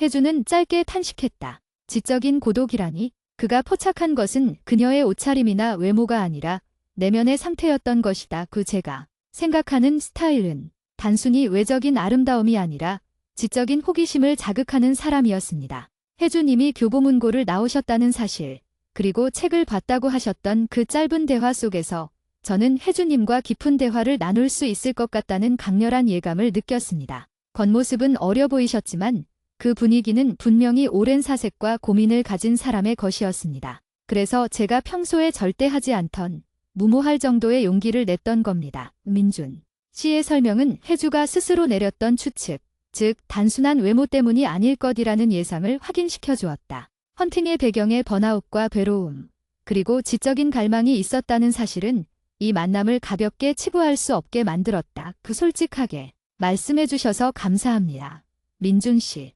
혜주는 짧게 탄식했다. 지적인 고독이라니? 그가 포착한 것은 그녀의 옷차림이나 외모가 아니라 내면의 상태였던 것이다. 제가 생각하는 스타일은 단순히 외적인 아름다움이 아니라 지적인 호기심을 자극하는 사람이었습니다. 혜주님이 교보문고를 나오셨다는 사실, 그리고 책을 봤다고 하셨던 그 짧은 대화 속에서 저는 혜주님과 깊은 대화를 나눌 수 있을 것 같다는 강렬한 예감을 느꼈습니다. 겉모습은 어려 보이셨지만 그 분위기는 분명히 오랜 사색과 고민을 가진 사람의 것이었습니다. 그래서 제가 평소에 절대 하지 않던 무모할 정도의 용기를 냈던 겁니다. 민준 씨의 설명은 혜주가 스스로 내렸던 추측, 즉 단순한 외모 때문이 아닐 것이라는 예상을 확인시켜 주었다. 헌팅의 배경에 번아웃과 괴로움, 그리고 지적인 갈망이 있었다는 사실은 이 만남을 가볍게 치부할 수 없게 만들었다. 솔직하게 말씀해 주셔서 감사합니다. 민준 씨.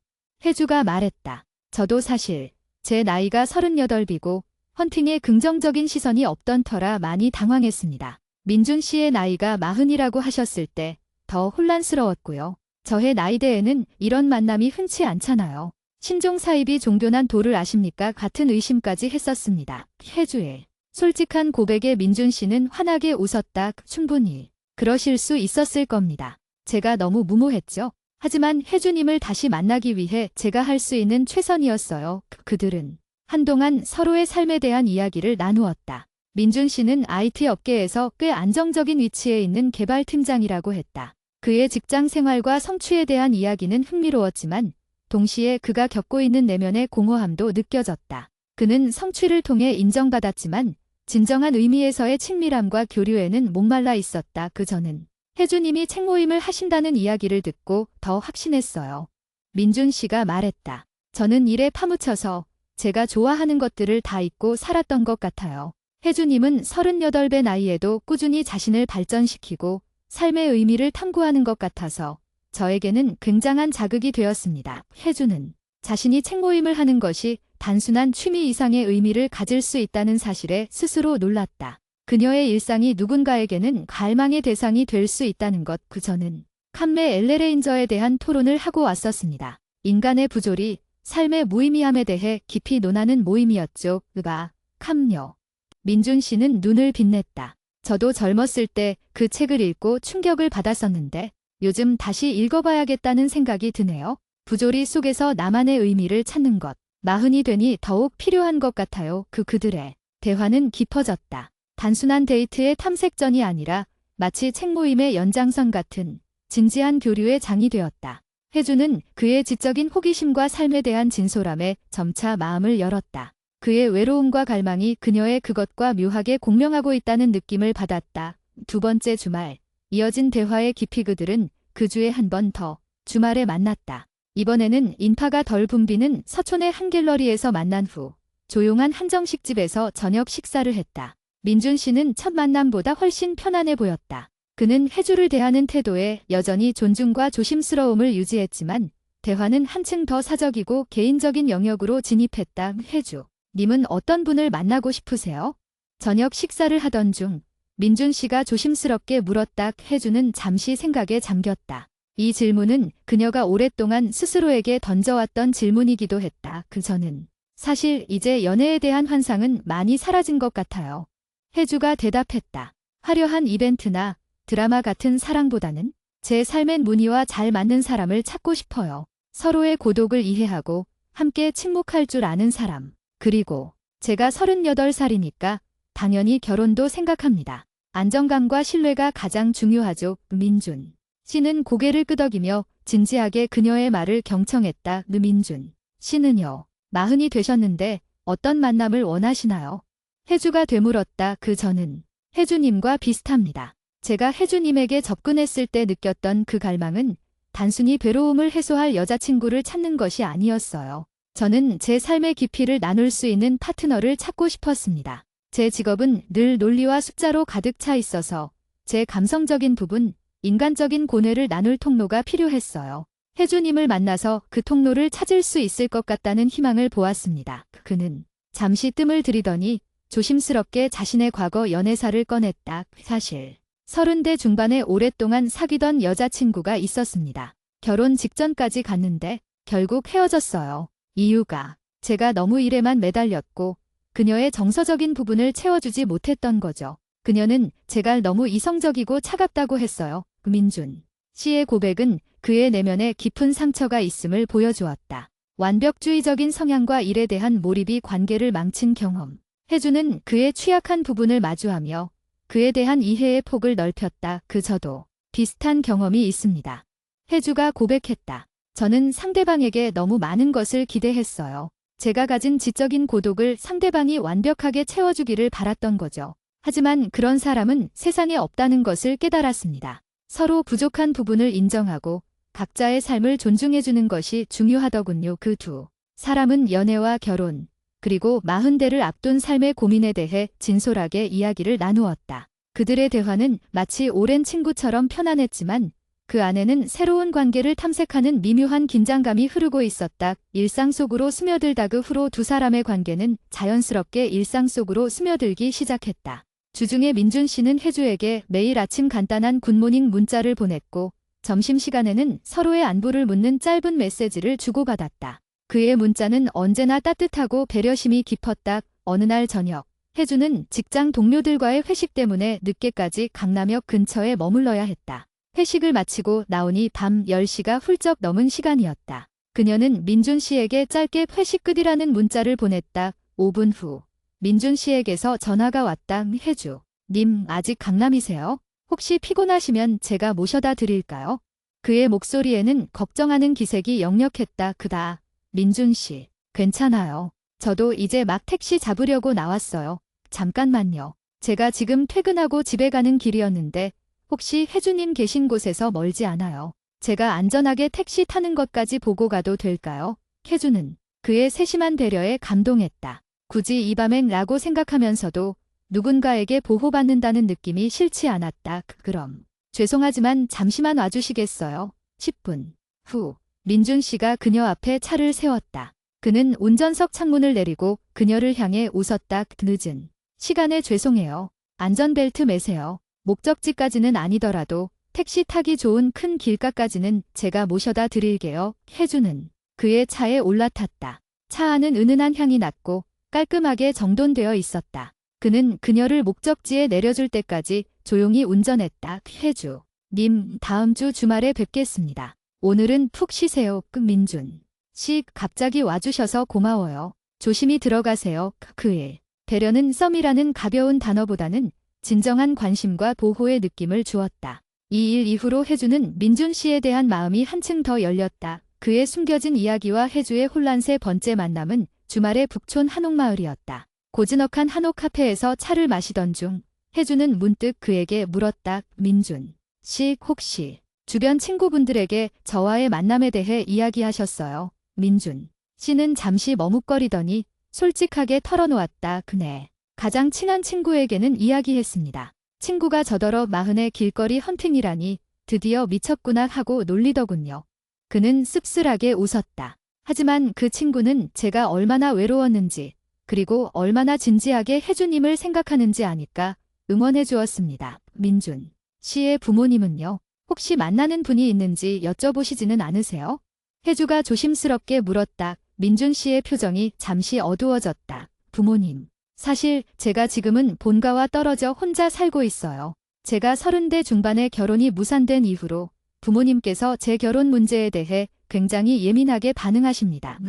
혜주가 말했다. 저도 사실 제 나이가 38이고 헌팅에 긍정적인 시선이 없던 터라 많이 당황했습니다. 민준 씨의 나이가 40이라고 하셨을 때 더 혼란스러웠고요. 저의 나이대에는 이런 만남이 흔치 않잖아요. 신종 사입이 종교난 도를 아십니까? 같은 의심까지 했었습니다. 혜주의 솔직한 고백에 민준 씨는 환하게 웃었다. 충분히 그러실 수 있었을 겁니다. 제가 너무 무모했죠. 하지만 혜주님을 다시 만나기 위해 제가 할 수 있는 최선이었어요. 그들은 한동안 서로의 삶에 대한 이야기를 나누었다. 민준 씨는 IT 업계에서 꽤 안정적인 위치에 있는 개발팀장이라고 했다. 그의 직장 생활과 성취에 대한 이야기는 흥미로웠지만 동시에 그가 겪고 있는 내면의 공허함도 느껴졌다. 그는 성취를 통해 인정받았지만 진정한 의미에서의 친밀함과 교류에는 목말라 있었다. 저는 혜주님이 책 모임을 하신다는 이야기를 듣고 더 확신했어요. 민준 씨가 말했다. 저는 일에 파묻혀서 제가 좋아하는 것들을 다 잊고 살았던 것 같아요. 혜주님은 38배 나이에도 꾸준히 자신을 발전시키고 삶의 의미를 탐구하는 것 같아서 저에게는 굉장한 자극이 되었습니다. 혜주는 자신이 책 모임을 하는 것이 단순한 취미 이상의 의미를 가질 수 있다는 사실에 스스로 놀랐다. 그녀의 일상이 누군가에게는 갈망의 대상이 될 수 있다는 것. 저는 칸메 엘레레인저에 대한 토론을 하고 왔었습니다. 인간의 부조리, 삶의 무의미함에 대해 깊이 논하는 모임이었죠. 칸녀. 민준 씨는 눈을 빛냈다. 저도 젊었을 때 그 책을 읽고 충격을 받았었는데 요즘 다시 읽어봐야겠다는 생각이 드네요. 부조리 속에서 나만의 의미를 찾는 것. 40이 되니 더욱 필요한 것 같아요. 그들의 대화는 깊어졌다. 단순한 데이트의 탐색전이 아니라 마치 책 모임의 연장선 같은 진지한 교류의 장이 되었다. 혜주는 그의 지적인 호기심과 삶에 대한 진솔함에 점차 마음을 열었다. 그의 외로움과 갈망이 그녀의 그것과 묘하게 공명하고 있다는 느낌을 받았다. 두 번째 주말, 이어진 대화의 깊이. 그들은 그 주에 한 번 더 주말에 만났다. 이번에는 인파가 덜 붐비는 서촌의 한 갤러리에서 만난 후 조용한 한정식집에서 저녁 식사를 했다. 민준 씨는 첫 만남보다 훨씬 편안해 보였다. 그는 혜주를 대하는 태도에 여전히 존중과 조심스러움을 유지했지만 대화는 한층 더 사적이고 개인적인 영역으로 진입했다. 혜주, 님은 어떤 분을 만나고 싶으세요? 저녁 식사를 하던 중 민준 씨가 조심스럽게 물었다. 혜주는 잠시 생각에 잠겼다. 이 질문은 그녀가 오랫동안 스스로에게 던져왔던 질문이기도 했다. 저는 사실 이제 연애에 대한 환상은 많이 사라진 것 같아요. 혜주가 대답했다. 화려한 이벤트나 드라마 같은 사랑보다는 제 삶엔 무늬와 잘 맞는 사람을 찾고 싶어요. 서로의 고독을 이해하고 함께 침묵할 줄 아는 사람. 그리고 제가 38살이니까 당연히 결혼도 생각합니다. 안정감과 신뢰가 가장 중요하죠. 민준 씨는 고개를 끄덕이며 진지하게 그녀의 말을 경청했다. 민준 씨는요, 40이 되셨는데 어떤 만남을 원하시나요? 혜주가 되물었다. 저는 혜주님과 비슷합니다. 제가 혜주님에게 접근했을 때 느꼈던 그 갈망은 단순히 괴로움을 해소할 여자친구를 찾는 것이 아니었어요. 저는 제 삶의 깊이를 나눌 수 있는 파트너를 찾고 싶었습니다. 제 직업은 늘 논리와 숫자로 가득 차 있어서 제 감성적인 부분, 인간적인 고뇌를 나눌 통로가 필요했어요. 혜주님을 만나서 그 통로를 찾을 수 있을 것 같다는 희망을 보았습니다. 그는 잠시 뜸을 들이더니 조심스럽게 자신의 과거 연애사를 꺼냈다. 사실 30대 중반에 오랫동안 사귀던 여자친구가 있었습니다. 결혼 직전까지 갔는데 결국 헤어졌어요. 이유가 제가 너무 일에만 매달렸고 그녀의 정서적인 부분을 채워주지 못했던 거죠. 그녀는 제가 너무 이성적이고 차갑다고 했어요. 민준 씨의 고백은 그의 내면에 깊은 상처가 있음을 보여주었다. 완벽주의적인 성향과 일에 대한 몰입이 관계를 망친 경험. 혜주는 그의 취약한 부분을 마주하며 그에 대한 이해의 폭을 넓혔다. 저도 비슷한 경험이 있습니다. 혜주가 고백했다. 저는 상대방에게 너무 많은 것을 기대했어요. 제가 가진 지적인 고독을 상대방이 완벽하게 채워주기를 바랐던 거죠. 하지만 그런 사람은 세상에 없다는 것을 깨달았습니다. 서로 부족한 부분을 인정하고 각자의 삶을 존중해주는 것이 중요하더군요. 그 두 사람은 연애와 결혼, 그리고 40대를 앞둔 삶의 고민에 대해 진솔하게 이야기를 나누었다. 그들의 대화는 마치 오랜 친구처럼 편안했지만 그 안에는 새로운 관계를 탐색하는 미묘한 긴장감이 흐르고 있었다. 일상 속으로 스며들다. 그 후로 두 사람의 관계는 자연스럽게 일상 속으로 스며들기 시작했다. 주중에 민준 씨는 혜주에게 매일 아침 간단한 굿모닝 문자를 보냈고 점심시간에는 서로의 안부를 묻는 짧은 메시지를 주고받았다. 그의 문자는 언제나 따뜻하고 배려심이 깊었다. 어느 날 저녁, 혜주는 직장 동료들과의 회식 때문에 늦게까지 강남역 근처에 머물러야 했다. 회식을 마치고 나오니 밤 10시가 훌쩍 넘은 시간이었다. 그녀는 민준 씨에게 짧게 회식 끝이라는 문자를 보냈다. 5분 후, 민준 씨에게서 전화가 왔다. 혜주, 님 아직 강남이세요? 혹시 피곤하시면 제가 모셔다 드릴까요? 그의 목소리에는 걱정하는 기색이 역력했다. 그다. 민준 씨, 괜찮아요. 저도 이제 막 택시 잡으려고 나왔어요. 잠깐만요. 제가 지금 퇴근하고 집에 가는 길이었는데 혹시 혜주님 계신 곳에서 멀지 않아요. 제가 안전하게 택시 타는 것까지 보고 가도 될까요? 혜주는 그의 세심한 배려에 감동했다. 굳이 이 밤엔 라고 생각하면서도 누군가에게 보호받는다는 느낌이 싫지 않았다. 그럼 죄송하지만 잠시만 와주시겠어요? 10분 후 민준 씨가 그녀 앞에 차를 세웠다. 그는 운전석 창문을 내리고 그녀를 향해 웃었다. 늦은 시간에 죄송해요. 안전벨트 매세요. 목적지까지는 아니더라도 택시 타기 좋은 큰 길가까지는 제가 모셔다 드릴게요. 혜주는 그의 차에 올라탔다. 차 안은 은은한 향이 났고 깔끔하게 정돈되어 있었다. 그는 그녀를 목적지에 내려줄 때까지 조용히 운전했다. 혜주, 님 다음 주 주말에 뵙겠습니다. 오늘은 푹 쉬세요. 민준 씨 갑자기 와주셔서 고마워요. 조심히 들어가세요. 그의 배려는 썸이라는 가벼운 단어보다는 진정한 관심과 보호의 느낌을 주었다. 이 일 이후로 혜주는 민준 씨에 대한 마음이 한층 더 열렸다. 그의 숨겨진 이야기와 혜주의 혼란 세 번째 만남은 주말의 북촌 한옥마을이었다. 고즈넉한 한옥 카페에서 차를 마시던 중 혜주는 문득 그에게 물었다. 민준 씨 혹시 주변 친구분들에게 저와의 만남에 대해 이야기하셨어요? 민준 씨는 잠시 머뭇거리더니 솔직하게 털어놓았다. 그네 가장 친한 친구에게는 이야기했습니다. 친구가 저더러 40의 길거리 헌팅이라니 드디어 미쳤구나 하고 놀리더군요. 그는 씁쓸하게 웃었다. 하지만 그 친구는 제가 얼마나 외로웠는지 그리고 얼마나 진지하게 혜주님을 생각하는지 아니까 응원해 주었습니다. 민준 씨의 부모님은요? 혹시 만나는 분이 있는지 여쭤보시지는 않으세요? 혜주가 조심스럽게 물었다. 민준 씨의 표정이 잠시 어두워졌다. 부모님. 사실 제가 지금은 본가와 떨어져 혼자 살고 있어요. 제가 30대 중반에 결혼이 무산된 이후로 부모님께서 제 결혼 문제에 대해 굉장히 예민하게 반응하십니다.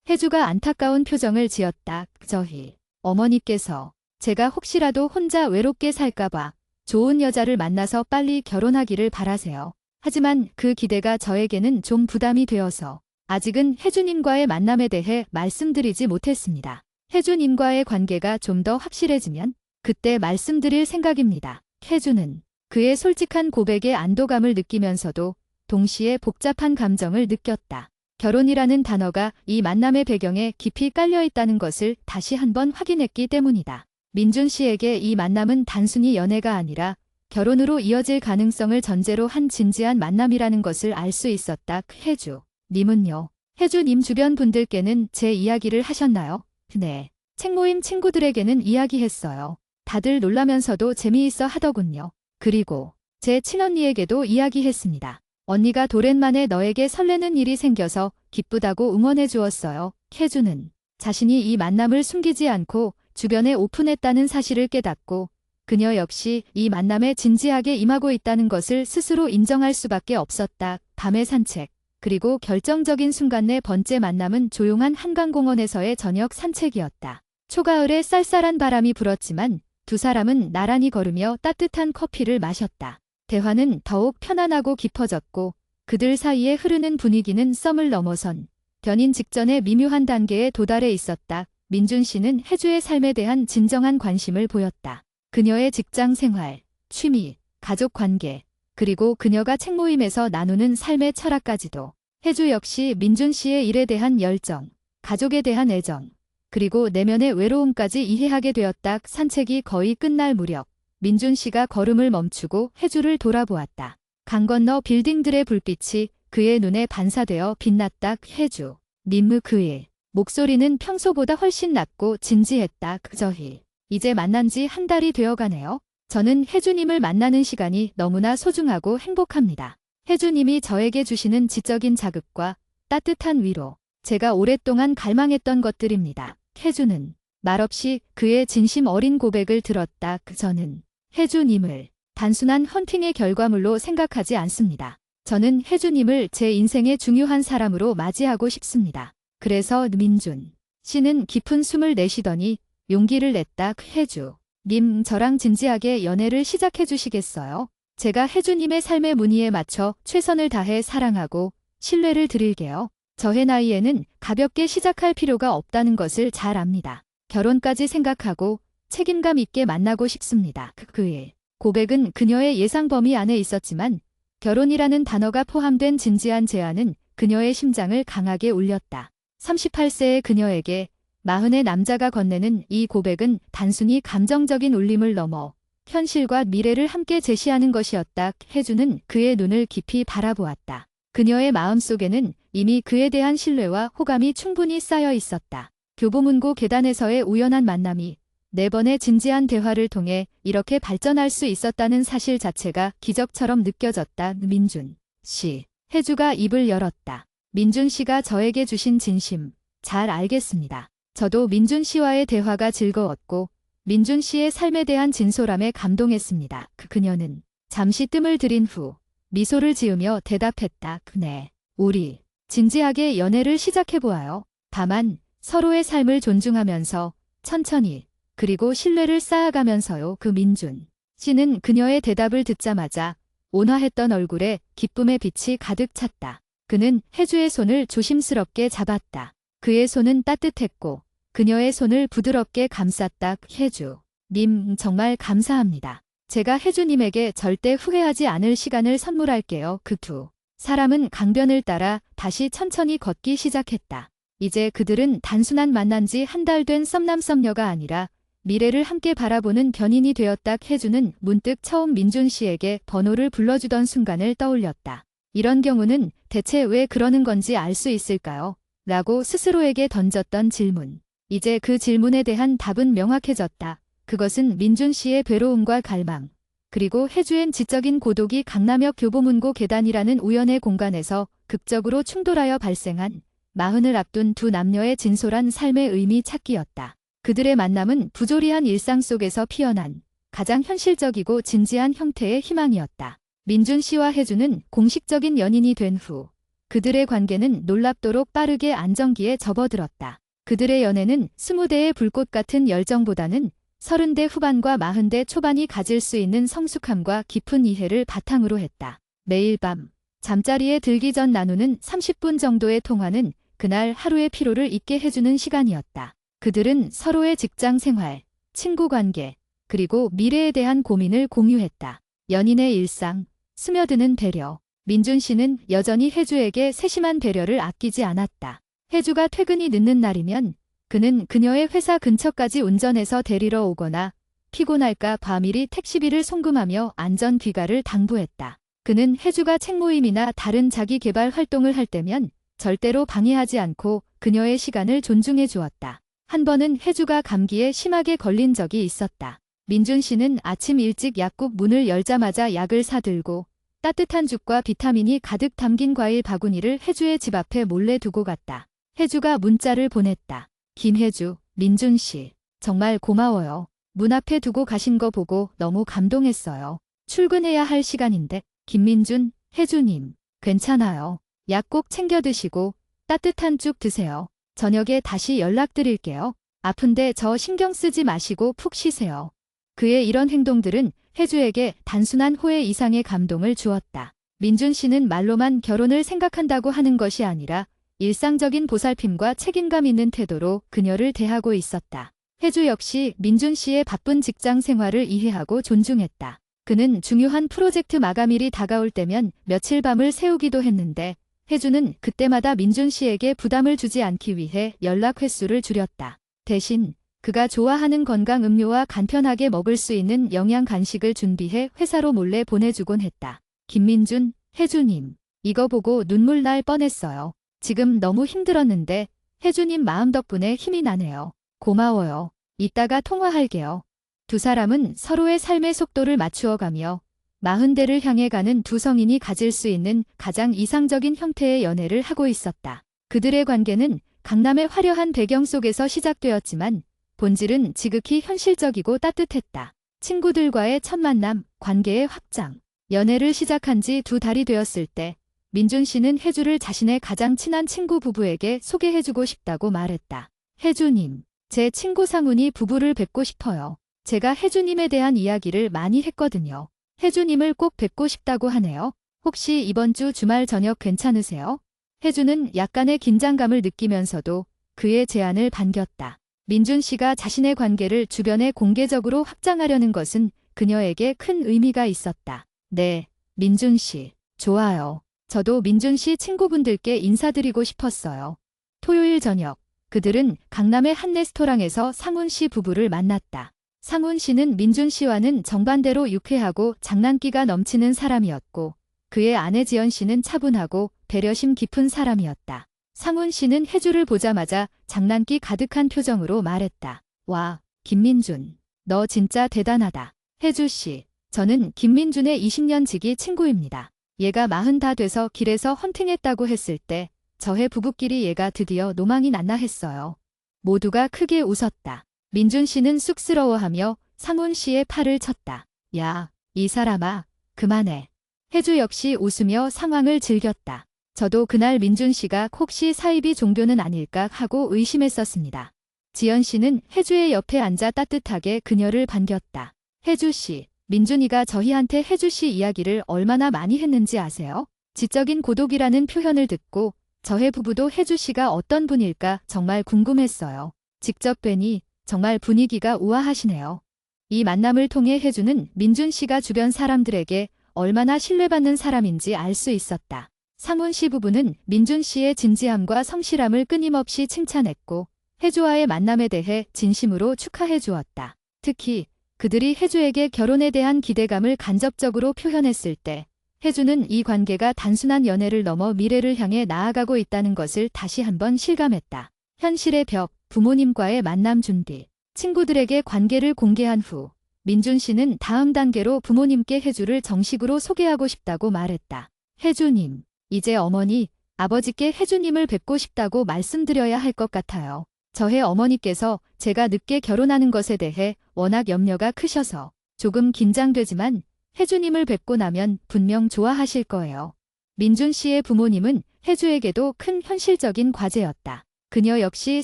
혜주가 안타까운 표정을 지었다. 저희 어머니께서 제가 혹시라도 혼자 외롭게 살까봐 좋은 여자를 만나서 빨리 결혼하기를 바라세요. 하지만 그 기대가 저에게는 좀 부담이 되어서 아직은 혜주님과의 만남에 대해 말씀드리지 못했습니다. 혜주님과의 관계가 좀 더 확실해지면 그때 말씀드릴 생각입니다. 혜주는 그의 솔직한 고백에 안도감을 느끼면서도 동시에 복잡한 감정을 느꼈다. 결혼이라는 단어가 이 만남의 배경에 깊이 깔려 있다는 것을 다시 한번 확인했기 때문이다. 민준 씨에게 이 만남은 단순히 연애가 아니라 결혼으로 이어질 가능성을 전제로 한 진지한 만남이라는 것을 알 수 있었다. 혜주, 님은요? 혜주 님 주변 분들께는 제 이야기를 하셨나요? 네. 책모임 친구들에게는 이야기했어요. 다들 놀라면서도 재미있어 하더군요. 그리고 제 친언니에게도 이야기했습니다. 언니가 오랜만에 너에게 설레는 일이 생겨서 기쁘다고 응원해 주었어요. 혜주는 자신이 이 만남을 숨기지 않고 주변에 오픈했다는 사실을 깨닫고 그녀 역시 이 만남에 진지하게 임하고 있다는 것을 스스로 인정할 수밖에 없었다. 밤의 산책. 그리고 결정적인 순간 내 번째 만남은 조용한 한강공원에서의 저녁 산책이었다. 초가을에 쌀쌀한 바람이 불었지만 두 사람은 나란히 걸으며 따뜻한 커피를 마셨다. 대화는 더욱 편안하고 깊어졌고 그들 사이에 흐르는 분위기는 썸을 넘어선 연인 직전의 미묘한 단계에 도달해 있었다. 민준 씨는 혜주의 삶에 대한 진정한 관심을 보였다. 그녀의 직장 생활, 취미, 가족 관계, 그리고 그녀가 책 모임에서 나누는 삶의 철학까지도. 혜주 역시 민준 씨의 일에 대한 열정, 가족에 대한 애정, 그리고 내면의 외로움까지 이해하게 되었다. 산책이 거의 끝날 무렵 민준 씨가 걸음을 멈추고 혜주를 돌아보았다. 강 건너 빌딩들의 불빛이 그의 눈에 반사되어 빛났다. 혜주, 님무 그의 목소리는 평소보다 훨씬 낮고 진지했다. 저희 이제 만난 지 한 달이 되어가네요. 저는 혜주님을 만나는 시간이 너무나 소중하고 행복합니다. 혜주님이 저에게 주시는 지적인 자극과 따뜻한 위로, 제가 오랫동안 갈망했던 것들입니다. 혜주는 말없이 그의 진심 어린 고백을 들었다. 저는 혜주님을 단순한 헌팅의 결과물로 생각하지 않습니다. 저는 혜주님을 제 인생의 중요한 사람으로 맞이하고 싶습니다. 그래서 민준 씨는 깊은 숨을 내쉬더니 용기를 냈다. 혜주 님, 저랑 진지하게 연애를 시작해 주시겠어요? 제가 혜주님의 삶의 무늬에 맞춰 최선을 다해 사랑하고 신뢰를 드릴게요. 저의 나이에는 가볍게 시작할 필요가 없다는 것을 잘 압니다. 결혼까지 생각하고 책임감 있게 만나고 싶습니다. 그의 고백은 그녀의 예상 범위 안에 있었지만 결혼이라는 단어가 포함된 진지한 제안은 그녀의 심장을 강하게 울렸다. 38세의 그녀에게 40의 남자가 건네는 이 고백은 단순히 감정적인 울림을 넘어 현실과 미래를 함께 제시하는 것이었다. 혜주는 그의 눈을 깊이 바라보았다. 그녀의 마음속에는 이미 그에 대한 신뢰와 호감이 충분히 쌓여 있었다. 교보문고 계단에서의 우연한 만남이 4번의 진지한 대화를 통해 이렇게 발전할 수 있었다는 사실 자체가 기적처럼 느껴졌다. 민준 씨. 혜주가 입을 열었다. 민준 씨가 저에게 주신 진심, 잘 알겠습니다. 저도 민준 씨와의 대화가 즐거웠고 민준 씨의 삶에 대한 진솔함에 감동했습니다. 그녀는 잠시 뜸을 들인 후 미소를 지으며 대답했다. 네, 우리 진지하게 연애를 시작해보아요. 다만 서로의 삶을 존중하면서 천천히 그리고 신뢰를 쌓아가면서요. 민준 씨는 그녀의 대답을 듣자마자 온화했던 얼굴에 기쁨의 빛이 가득 찼다. 그는 혜주의 손을 조심스럽게 잡았다. 그의 손은 따뜻했고 그녀의 손을 부드럽게 감쌌다. 혜주 님, 정말 감사합니다. 제가 혜주님에게 절대 후회하지 않을 시간을 선물할게요. 그 두 사람은 강변을 따라 다시 천천히 걷기 시작했다. 이제 그들은 단순한 만난 지 한 달 된 썸남썸녀가 아니라 미래를 함께 바라보는 변인이 되었다. 혜주는 문득 처음 민준 씨에게 번호를 불러주던 순간을 떠올렸다. 이런 경우는 대체 왜 그러는 건지 알 수 있을까요? 라고 스스로에게 던졌던 질문. 이제 그 질문에 대한 답은 명확해졌다. 그것은 민준 씨의 괴로움과 갈망, 그리고 혜주엔 지적인 고독이 강남역 교보문고 계단이라는 우연의 공간에서 극적으로 충돌하여 발생한 40을 앞둔 두 남녀의 진솔한 삶의 의미 찾기였다. 그들의 만남은 부조리한 일상 속에서 피어난 가장 현실적이고 진지한 형태의 희망이었다. 민준 씨와 혜주는 공식적인 연인이 된 후 그들의 관계는 놀랍도록 빠르게 안정기에 접어들었다. 그들의 연애는 20대의 불꽃 같은 열정보다는 30대 후반과 40대 초반이 가질 수 있는 성숙함과 깊은 이해를 바탕으로 했다. 매일 밤 잠자리에 들기 전 나누는 30분 정도의 통화는 그날 하루의 피로를 잊게 해주는 시간이었다. 그들은 서로의 직장 생활, 친구 관계, 그리고 미래에 대한 고민을 공유했다. 연인의 일상, 스며드는 배려. 민준 씨는 여전히 혜주에게 세심한 배려를 아끼지 않았다. 혜주가 퇴근이 늦는 날이면 그는 그녀의 회사 근처까지 운전해서 데리러 오거나 피곤할까 봐 미리 택시비를 송금하며 안전 귀가를 당부했다. 그는 혜주가 책 모임이나 다른 자기 개발 활동을 할 때면 절대로 방해하지 않고 그녀의 시간을 존중해 주었다. 한 번은 혜주가 감기에 심하게 걸린 적이 있었다. 민준 씨는 아침 일찍 약국 문을 열자마자 약을 사들고 따뜻한 죽과 비타민이 가득 담긴 과일 바구니를 혜주의 집 앞에 몰래 두고 갔다. 혜주가 문자를 보냈다. 김혜주, 민준 씨, 정말 고마워요. 문 앞에 두고 가신 거 보고 너무 감동했어요. 출근해야 할 시간인데. 김민준, 혜주님, 괜찮아요. 약 꼭 챙겨 드시고 따뜻한 죽 드세요. 저녁에 다시 연락드릴게요. 아픈데 저 신경 쓰지 마시고 푹 쉬세요. 그의 이런 행동들은 혜주에게 단순한 호혜 이상의 감동을 주었다. 민준 씨는 말로만 결혼을 생각한다고 하는 것이 아니라 일상적인 보살핌과 책임감 있는 태도로 그녀를 대하고 있었다. 혜주 역시 민준 씨의 바쁜 직장 생활을 이해하고 존중했다. 그는 중요한 프로젝트 마감일이 다가올 때면 며칠 밤을 새우기도 했는데 혜주는 그때마다 민준 씨에게 부담을 주지 않기 위해 연락 횟수를 줄였다. 대신 그가 좋아하는 건강 음료와 간편하게 먹을 수 있는 영양 간식을 준비해 회사로 몰래 보내주곤 했다. 김민준, 혜주님, 이거 보고 눈물 날 뻔했어요. 지금 너무 힘들었는데 혜주님 마음 덕분에 힘이 나네요. 고마워요. 이따가 통화할게요. 두 사람은 서로의 삶의 속도를 맞추어가며 40대를 향해 가는 두 성인이 가질 수 있는 가장 이상적인 형태의 연애를 하고 있었다. 그들의 관계는 강남의 화려한 배경 속에서 시작되었지만 본질은 지극히 현실적이고 따뜻했다. 친구들과의 첫 만남, 관계의 확장. 연애를 시작한 지 2달이 되었을 때 민준 씨는 혜주를 자신의 가장 친한 친구 부부에게 소개해주고 싶다고 말했다. 혜주님, 제 친구 상훈이 부부를 뵙고 싶어요. 제가 혜주님에 대한 이야기를 많이 했거든요. 혜주님을 꼭 뵙고 싶다고 하네요. 혹시 이번 주 주말 저녁 괜찮으세요? 혜주는 약간의 긴장감을 느끼면서도 그의 제안을 반겼다. 민준 씨가 자신의 관계를 주변에 공개적으로 확장하려는 것은 그녀에게 큰 의미가 있었다. 네, 민준 씨, 좋아요. 저도 민준 씨 친구분들께 인사드리고 싶었어요. 토요일 저녁, 그들은 강남의 한 레스토랑에서 상훈 씨 부부를 만났다. 상훈 씨는 민준 씨와는 정반대로 유쾌하고 장난기가 넘치는 사람이었고 그의 아내 지연 씨는 차분하고 배려심 깊은 사람이었다. 상훈 씨는 혜주를 보자마자 장난기 가득한 표정으로 말했다. 와, 김민준, 너 진짜 대단하다. 혜주 씨, 저는 김민준의 20년 지기 친구입니다. 얘가 40 다 돼서 길에서 헌팅했다고 했을 때 저의 부부끼리 얘가 드디어 노망이 났나 했어요. 모두가 크게 웃었다. 민준 씨는 쑥스러워하며 상훈 씨의 팔을 쳤다. 야, 이 사람아, 그만해. 혜주 역시 웃으며 상황을 즐겼다. 저도 그날 민준 씨가 혹시 사이비 종교는 아닐까 하고 의심했었습니다. 지연 씨는 혜주의 옆에 앉아 따뜻하게 그녀를 반겼다. 혜주 씨, 민준이가 저희한테 혜주 씨 이야기를 얼마나 많이 했는지 아세요? 지적인 고독이라는 표현을 듣고 저의 부부도 혜주 씨가 어떤 분일까 정말 궁금했어요. 직접 뵈니 정말 분위기가 우아하시네요. 이 만남을 통해 혜주는 민준 씨가 주변 사람들에게 얼마나 신뢰받는 사람인지 알 수 있었다. 상훈 씨 부부는 민준 씨의 진지함과 성실함을 끊임없이 칭찬했고 혜주와의 만남에 대해 진심으로 축하해 주었다. 특히 그들이 혜주에게 결혼에 대한 기대감을 간접적으로 표현했을 때 혜주는 이 관계가 단순한 연애를 넘어 미래를 향해 나아가고 있다는 것을 다시 한번 실감했다. 현실의 벽, 부모님과의 만남 준비, 친구들에게 관계를 공개한 후 민준 씨는 다음 단계로 부모님께 혜주를 정식으로 소개하고 싶다고 말했다. 혜주님, 이제 어머니, 아버지께 혜주님을 뵙고 싶다고 말씀드려야 할 것 같아요. 저의 어머니께서 제가 늦게 결혼하는 것에 대해 워낙 염려가 크셔서 조금 긴장되지만 혜주님을 뵙고 나면 분명 좋아하실 거예요. 민준 씨의 부모님은 혜주에게도 큰 현실적인 과제였다. 그녀 역시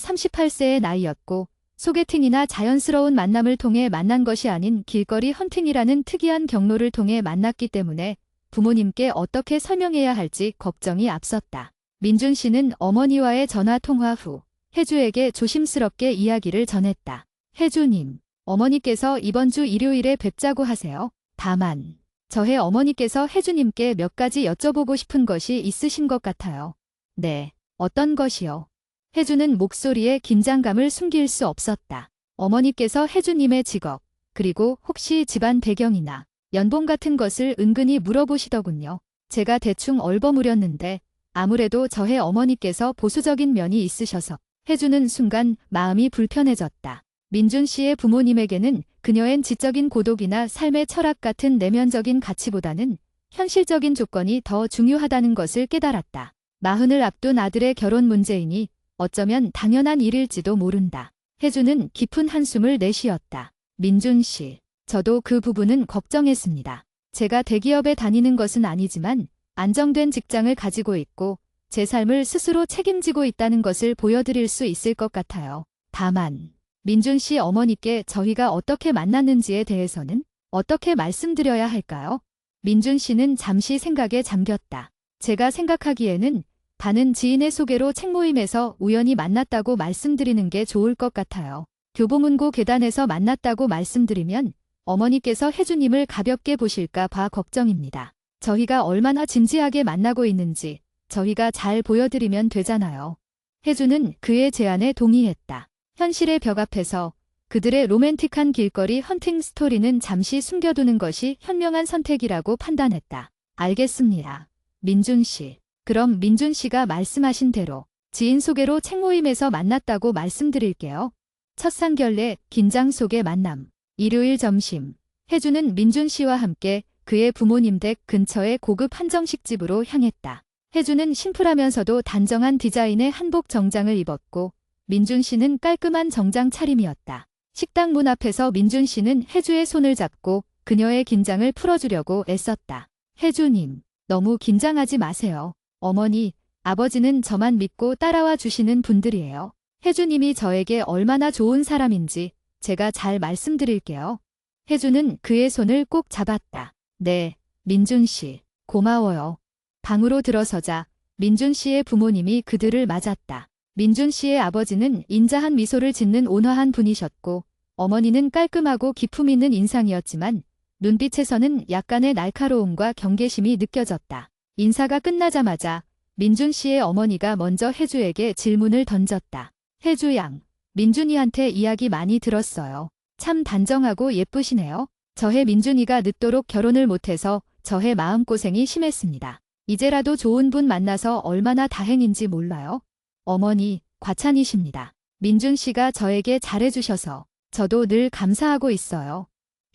38세의 나이였고 소개팅이나 자연스러운 만남을 통해 만난 것이 아닌 길거리 헌팅이라는 특이한 경로를 통해 만났기 때문에 부모님께 어떻게 설명해야 할지 걱정이 앞섰다. 민준 씨는 어머니와의 전화 통화 후 혜주에게 조심스럽게 이야기를 전했다. 혜주님, 어머니께서 이번 주 일요일에 뵙자고 하세요. 다만 저의 어머니께서 혜주님께 몇 가지 여쭤보고 싶은 것이 있으신 것 같아요. 네, 어떤 것이요? 혜주는 목소리에 긴장감을 숨길 수 없었다. 어머니께서 혜주님의 직업, 그리고 혹시 집안 배경이나 연봉 같은 것을 은근히 물어보시더군요. 제가 대충 얼버무렸는데 아무래도 저의 어머니께서 보수적인 면이 있으셔서 혜주는 순간 마음이 불편해졌다. 민준 씨의 부모님에게는 그녀의 지적인 고독이나 삶의 철학 같은 내면적인 가치보다는 현실적인 조건이 더 중요하다는 것을 깨달았다. 40을 앞둔 아들의 결혼 문제이니 어쩌면 당연한 일일지도 모른다. 혜주는 깊은 한숨을 내쉬었다. 민준 씨, 저도 그 부분은 걱정했습니다. 제가 대기업에 다니는 것은 아니지만 안정된 직장을 가지고 있고 제 삶을 스스로 책임지고 있다는 것을 보여드릴 수 있을 것 같아요. 다만 민준 씨 어머니께 저희가 어떻게 만났는지에 대해서는 어떻게 말씀드려야 할까요? 민준 씨는 잠시 생각에 잠겼다. 제가 생각하기에는 반은 지인의 소개로 책 모임에서 우연히 만났다고 말씀드리는 게 좋을 것 같아요. 교보문고 계단에서 만났다고 말씀드리면 어머니께서 혜주님을 가볍게 보실까 봐 걱정입니다. 저희가 얼마나 진지하게 만나고 있는지 저희가 잘 보여드리면 되잖아요. 혜주는 그의 제안에 동의했다. 현실의 벽 앞에서 그들의 로맨틱한 길거리 헌팅 스토리는 잠시 숨겨두는 것이 현명한 선택이라고 판단했다. 알겠습니다. 민준 씨. 그럼 민준 씨가 말씀하신 대로 지인 소개로 책 모임에서 만났다고 말씀드릴게요. 첫 상견례, 긴장 속의 만남. 일요일 점심. 혜주는 민준 씨와 함께 그의 부모님 댁 근처의 고급 한정식집으로 향했다. 혜주는 심플하면서도 단정한 디자인의 한복 정장을 입었고 민준 씨는 깔끔한 정장 차림이었다. 식당 문 앞에서 민준 씨는 혜주의 손을 잡고 그녀의 긴장을 풀어주려고 애썼다. 혜주님, 너무 긴장하지 마세요. 어머니, 아버지는 저만 믿고 따라와 주시는 분들이에요. 혜주님이 저에게 얼마나 좋은 사람인지 제가 잘 말씀드릴게요. 혜주는 그의 손을 꼭 잡았다. 네, 민준 씨, 고마워요. 방으로 들어서자 민준 씨의 부모님이 그들을 맞았다. 민준 씨의 아버지는 인자한 미소를 짓는 온화한 분이셨고 어머니는 깔끔하고 기품 있는 인상이었지만 눈빛에서는 약간의 날카로움과 경계심이 느껴졌다. 인사가 끝나자마자 민준 씨의 어머니가 먼저 혜주에게 질문을 던졌다. 혜주 양, 민준이한테 이야기 많이 들었어요. 참 단정하고 예쁘시네요. 저의 민준이가 늦도록 결혼을 못해서 저의 마음고생이 심했습니다. 이제라도 좋은 분 만나서 얼마나 다행인지 몰라요. 어머니, 과찬이십니다. 민준 씨가 저에게 잘해주셔서 저도 늘 감사하고 있어요.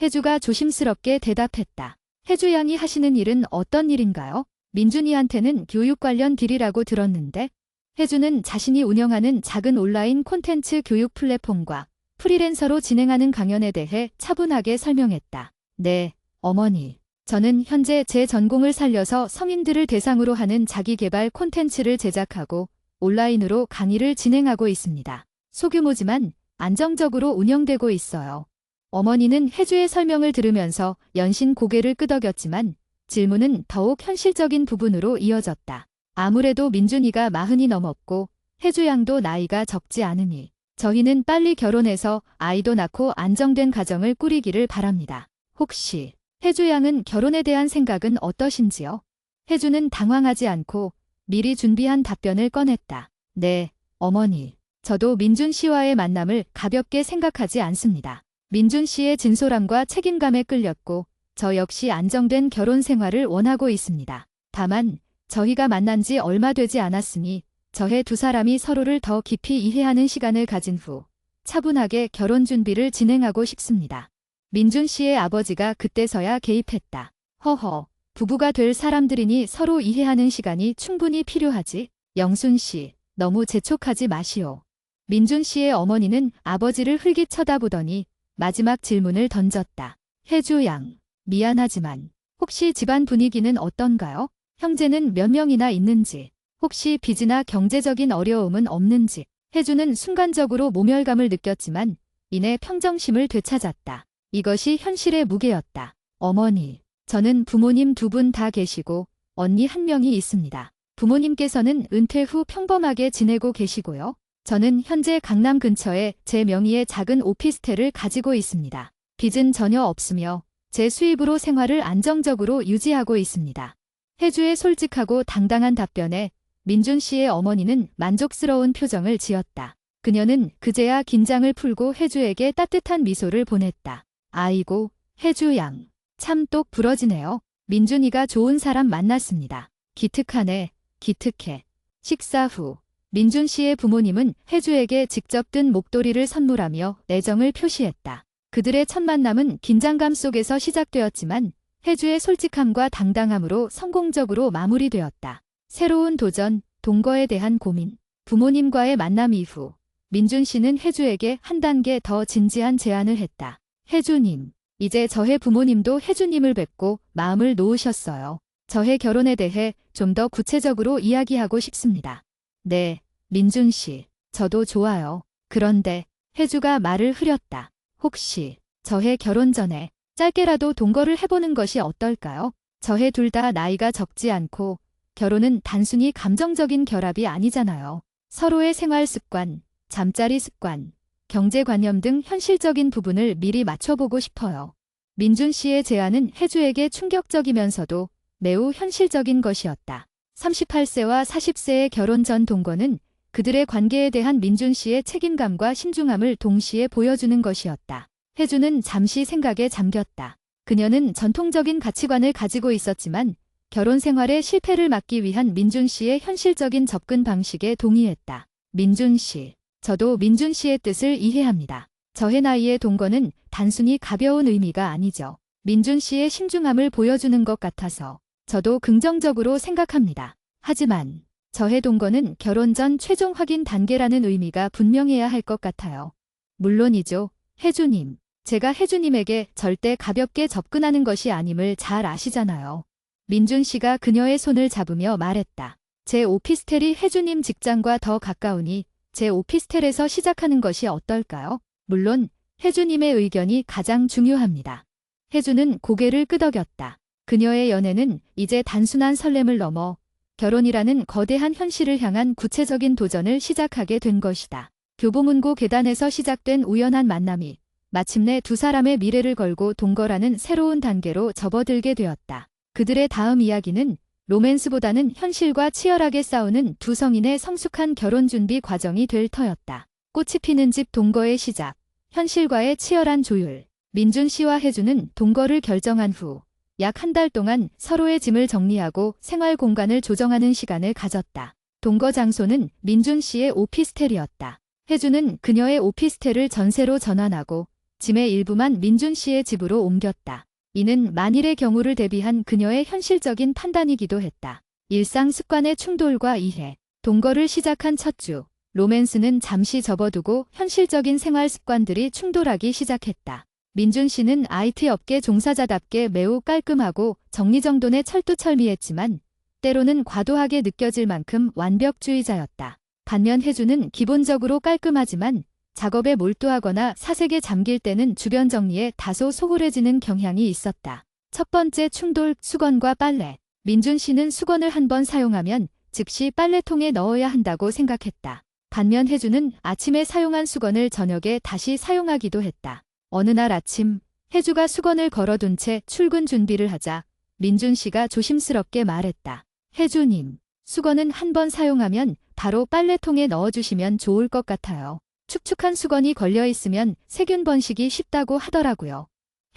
혜주가 조심스럽게 대답했다. 혜주 양이 하시는 일은 어떤 일인가요? 민준이한테는 교육 관련 딜이라고 들었는데 혜주는 자신이 운영하는 작은 온라인 콘텐츠 교육 플랫폼과 프리랜서로 진행하는 강연에 대해 차분하게 설명했다. 네, 어머니. 저는 현재 제 전공을 살려서 성인들을 대상으로 하는 자기개발 콘텐츠를 제작하고 온라인으로 강의를 진행하고 있습니다. 소규모지만 안정적으로 운영되고 있어요. 어머니는 혜주의 설명을 들으면서 연신 고개를 끄덕였지만 질문은 더욱 현실적인 부분으로 이어졌다. 아무래도 민준이가 40이 넘었고 혜주 양도 나이가 적지 않으니 저희는 빨리 결혼해서 아이도 낳고 안정된 가정을 꾸리기를 바랍니다. 혹시 혜주 양은 결혼에 대한 생각은 어떠신지요? 혜주는 당황하지 않고 미리 준비한 답변을 꺼냈다. 네, 어머니. 저도 민준 씨와의 만남을 가볍게 생각하지 않습니다. 민준 씨의 진솔함과 책임감에 끌렸고 저 역시 안정된 결혼 생활을 원하고 있습니다. 다만 저희가 만난 지 얼마 되지 않았으니 저의 두 사람이 서로를 더 깊이 이해하는 시간을 가진 후 차분하게 결혼 준비를 진행하고 싶습니다. 민준 씨의 아버지가 그때서야 개입했다. 허허, 부부가 될 사람들이니 서로 이해하는 시간이 충분히 필요하지. 영순 씨, 너무 재촉하지 마시오. 민준 씨의 어머니는 아버지를 흘깃 쳐다보더니 마지막 질문을 던졌다. 혜주 양, 미안하지만 혹시 집안 분위기는 어떤가요? 형제는 몇 명이나 있는지, 혹시 빚이나 경제적인 어려움은 없는지. 혜주는 순간적으로 모멸감을 느꼈지만 이내 평정심을 되찾았다. 이것이 현실의 무게였다. 어머니, 저는 부모님 두 분 다 계시고 언니 한 명이 있습니다. 부모님께서는 은퇴 후 평범하게 지내고 계시고요. 저는 현재 강남 근처에 제 명의의 작은 오피스텔을 가지고 있습니다. 빚은 전혀 없으며 제 수입으로 생활을 안정적으로 유지하고 있습니다. 혜주의 솔직하고 당당한 답변에 민준 씨의 어머니는 만족스러운 표정을 지었다. 그녀는 그제야 긴장을 풀고 혜주에게 따뜻한 미소를 보냈다. 아이고, 혜주 양. 참 똑 부러지네요. 민준이가 좋은 사람 만났습니다. 기특하네, 기특해. 식사 후 민준 씨의 부모님은 혜주에게 직접 뜬 목도리를 선물하며 애정을 표시했다. 그들의 첫 만남은 긴장감 속에서 시작되었지만 혜주의 솔직함과 당당함으로 성공적으로 마무리되었다. 새로운 도전, 동거에 대한 고민. 부모님과의 만남 이후 민준 씨는 혜주에게 한 단계 더 진지한 제안을 했다. 혜주님, 이제 저의 부모님도 혜주님을 뵙고 마음을 놓으셨어요. 저의 결혼에 대해 좀 더 구체적으로 이야기하고 싶습니다. 네, 민준 씨, 저도 좋아요. 그런데 혜주가 말을 흐렸다. 혹시 저의 결혼 전에 짧게라도 동거를 해보는 것이 어떨까요? 저희 둘 다 나이가 적지 않고 결혼은 단순히 감정적인 결합이 아니잖아요. 서로의 생활 습관, 잠자리 습관, 경제관념 등 현실적인 부분을 미리 맞춰보고 싶어요. 민준 씨의 제안은 혜주에게 충격적이면서도 매우 현실적인 것이었다. 38세와 40세의 결혼 전 동거는 그들의 관계에 대한 민준 씨의 책임감과 신중함을 동시에 보여주는 것이었다. 혜주는 잠시 생각에 잠겼다. 그녀는 전통적인 가치관을 가지고 있었지만 결혼 생활의 실패를 막기 위한 민준 씨의 현실적인 접근 방식에 동의했다. 민준 씨, 저도 민준 씨의 뜻을 이해합니다. 저의 나이의 동거는 단순히 가벼운 의미가 아니죠. 민준 씨의 신중함을 보여주는 것 같아서 저도 긍정적으로 생각합니다. 하지만 저의 동거는 결혼 전 최종 확인 단계라는 의미가 분명해야 할 것 같아요. 물론이죠. 혜주님, 제가 혜주님에게 절대 가볍게 접근하는 것이 아님을 잘 아시잖아요. 민준 씨가 그녀의 손을 잡으며 말했다. 제 오피스텔이 혜주님 직장과 더 가까우니 제 오피스텔에서 시작하는 것이 어떨까요? 물론 혜주님의 의견이 가장 중요합니다. 혜주는 고개를 끄덕였다. 그녀의 연애는 이제 단순한 설렘을 넘어 결혼이라는 거대한 현실을 향한 구체적인 도전을 시작하게 된 것이다. 교보문고 계단에서 시작된 우연한 만남이 마침내 두 사람의 미래를 걸고 동거라는 새로운 단계로 접어들게 되었다. 그들의 다음 이야기는 로맨스보다는 현실과 치열하게 싸우는 두 성인의 성숙한 결혼 준비 과정이 될 터였다. 꽃이 피는 집 동거의 시작, 현실과의 치열한 조율. 민준 씨와 혜주는 동거를 결정한 후 약 한 달 동안 서로의 짐을 정리하고 생활 공간을 조정하는 시간을 가졌다. 동거 장소는 민준 씨의 오피스텔이었다. 혜주는 그녀의 오피스텔을 전세로 전환하고 짐의 일부만 민준 씨의 집으로 옮겼다. 이는 만일의 경우를 대비한 그녀의 현실적인 판단이기도 했다. 일상 습관의 충돌과 이해, 동거를 시작한 첫 주, 로맨스는 잠시 접어두고 현실적인 생활 습관들이 충돌하기 시작했다. 민준 씨는 IT 업계 종사자답게 매우 깔끔하고 정리정돈에 철두철미했지만 때로는 과도하게 느껴질 만큼 완벽주의자였다. 반면 혜주는 기본적으로 깔끔하지만 작업에 몰두하거나 사색에 잠길 때는 주변 정리에 다소 소홀해지는 경향이 있었다. 첫 번째 충돌, 수건과 빨래. 민준 씨는 수건을 한 번 사용하면 즉시 빨래통에 넣어야 한다고 생각했다. 반면 혜주는 아침에 사용한 수건을 저녁에 다시 사용하기도 했다. 어느 날 아침, 혜주가 수건을 걸어둔 채 출근 준비를 하자 민준 씨가 조심스럽게 말했다. 혜주님, 수건은 한 번 사용하면 바로 빨래통에 넣어주시면 좋을 것 같아요. 축축한 수건이 걸려있으면 세균 번식이 쉽다고 하더라고요.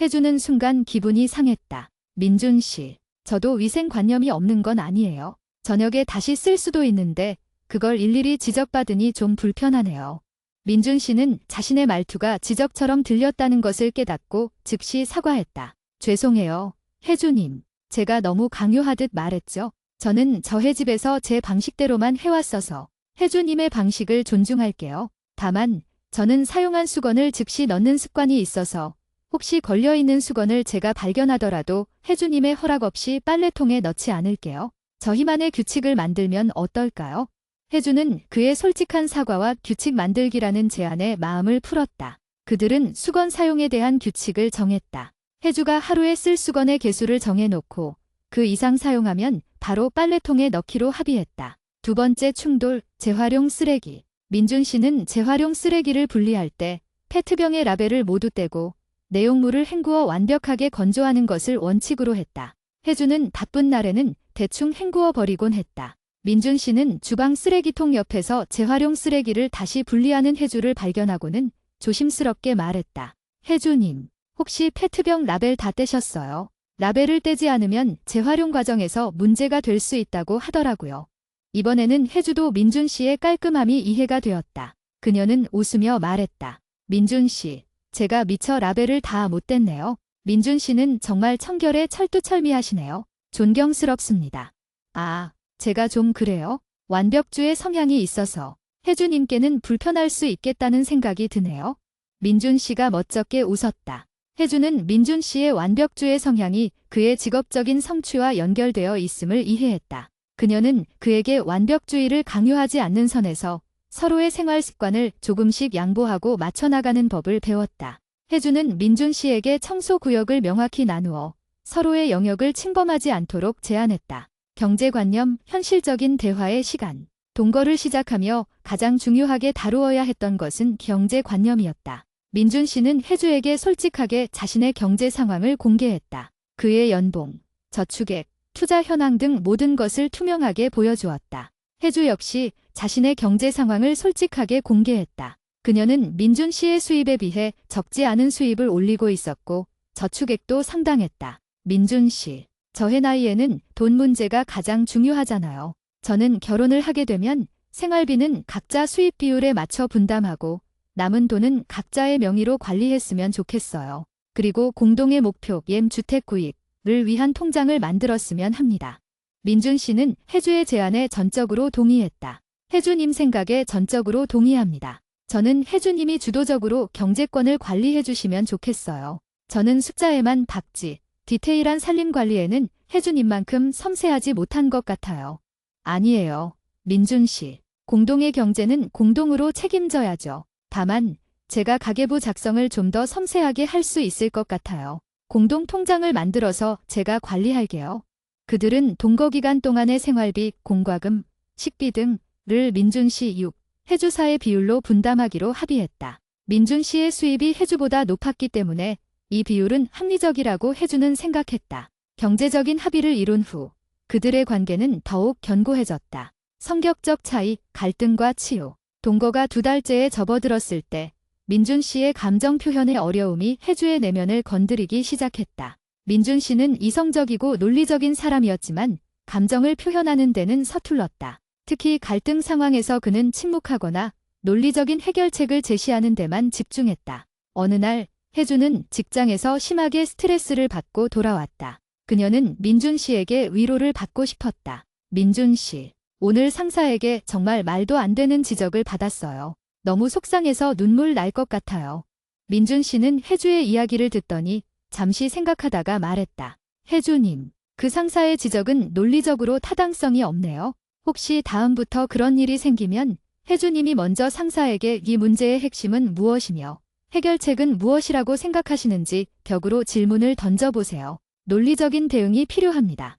혜주는 순간 기분이 상했다. 민준 씨, 저도 위생관념이 없는 건 아니에요. 저녁에 다시 쓸 수도 있는데 그걸 일일이 지적받으니 좀 불편하네요. 민준 씨는 자신의 말투가 지적처럼 들렸다는 것을 깨닫고 즉시 사과했다. 죄송해요. 혜주님, 제가 너무 강요하듯 말했죠. 저는 저의 집에서 제 방식대로만 해왔어서 혜주님의 방식을 존중할게요. 다만 저는 사용한 수건을 즉시 넣는 습관이 있어서 혹시 걸려있는 수건을 제가 발견하더라도 혜주님의 허락 없이 빨래통에 넣지 않을게요. 저희만의 규칙을 만들면 어떨까요? 혜주는 그의 솔직한 사과와 규칙 만들기라는 제안에 마음을 풀었다. 그들은 수건 사용에 대한 규칙을 정했다. 혜주가 하루에 쓸 수건의 개수를 정해놓고 그 이상 사용하면 바로 빨래통에 넣기로 합의했다. 두 번째 충돌, 재활용 쓰레기. 민준 씨는 재활용 쓰레기를 분리할 때 페트병의 라벨을 모두 떼고 내용물을 헹구어 완벽하게 건조하는 것을 원칙으로 했다. 혜주는 바쁜 날에는 대충 헹구어 버리곤 했다. 민준 씨는 주방 쓰레기통 옆에서 재활용 쓰레기를 다시 분리하는 혜주를 발견하고는 조심스럽게 말했다. 혜주님, 혹시 페트병 라벨 다 떼셨어요? 라벨을 떼지 않으면 재활용 과정에서 문제가 될 수 있다고 하더라고요. 이번에는 혜주도 민준 씨의 깔끔함이 이해가 되었다. 그녀는 웃으며 말했다. 민준 씨, 제가 미처 라벨을 다 못 뗐네요. 민준 씨는 정말 청결에 철두철미하시네요. 존경스럽습니다. 아, 제가 좀 그래요? 완벽주의 성향이 있어서 혜주님께는 불편할 수 있겠다는 생각이 드네요. 민준 씨가 멋쩍게 웃었다. 혜주는 민준 씨의 완벽주의 성향이 그의 직업적인 성취와 연결되어 있음을 이해했다. 그녀는 그에게 완벽주의를 강요하지 않는 선에서 서로의 생활 습관을 조금씩 양보하고 맞춰나가는 법을 배웠다. 혜주는 민준 씨에게 청소 구역을 명확히 나누어 서로의 영역을 침범하지 않도록 제안했다. 경제관념, 현실적인 대화의 시간. 동거를 시작하며 가장 중요하게 다루어야 했던 것은 경제관념이었다. 민준 씨는 혜주에게 솔직하게 자신의 경제 상황을 공개했다. 그의 연봉, 저축액, 투자 현황 등 모든 것을 투명하게 보여주었다. 혜주 역시 자신의 경제 상황을 솔직하게 공개했다. 그녀는 민준 씨의 수입에 비해 적지 않은 수입을 올리고 있었고 저축액도 상당했다. 민준 씨, 저의 나이에는 돈 문제가 가장 중요하잖아요. 저는 결혼을 하게 되면 생활비는 각자 수입 비율에 맞춰 분담하고 남은 돈은 각자의 명의로 관리했으면 좋겠어요. 그리고 공동의 목표, 주택 구입을 위한 통장을 만들었으면 합니다. 민준 씨는 혜주의 제안에 전적으로 동의했다. 혜주님 생각에 전적으로 동의합니다. 저는 혜주님이 주도적으로 경제권을 관리해 주시면 좋겠어요. 저는 숫자에만 박지, 디테일한 살림 관리에는 혜주님만큼 섬세하지 못한 것 같아요. 아니에요. 민준 씨. 공동의 경제는 공동으로 책임져야죠. 다만 제가 가계부 작성을 좀 더 섬세하게 할 수 있을 것 같아요. 공동 통장을 만들어서 제가 관리할게요. 그들은 동거 기간 동안의 생활비, 공과금, 식비 등을 민준 씨 6, 혜주 4의 비율로 분담하기로 합의했다. 민준 씨의 수입이 혜주보다 높았기 때문에 이 비율은 합리적이라고 혜주는 생각했다. 경제적인 합의를 이룬 후 그들의 관계는 더욱 견고해졌다. 성격적 차이, 갈등과 치유. 동거가 2달째에 접어들었을 때 민준 씨의 감정 표현의 어려움이 혜주의 내면을 건드리기 시작했다. 민준 씨는 이성적이고 논리적인 사람이었지만 감정을 표현하는 데는 서툴렀다. 특히 갈등 상황에서 그는 침묵하거나 논리적인 해결책을 제시하는 데만 집중했다. 어느 날 혜주는 직장에서 심하게 스트레스를 받고 돌아왔다. 그녀는 민준 씨에게 위로를 받고 싶었다. 민준 씨, 오늘 상사에게 정말 말도 안 되는 지적을 받았어요. 너무 속상해서 눈물 날 것 같아요. 민준 씨는 혜주의 이야기를 듣더니 잠시 생각하다가 말했다. 혜주님, 그 상사의 지적은 논리적으로 타당성이 없네요. 혹시 다음부터 그런 일이 생기면 혜주님이 먼저 상사에게 이 문제의 핵심은 무엇이며 해결책은 무엇이라고 생각하시는지 격으로 질문을 던져보세요. 논리적인 대응이 필요합니다.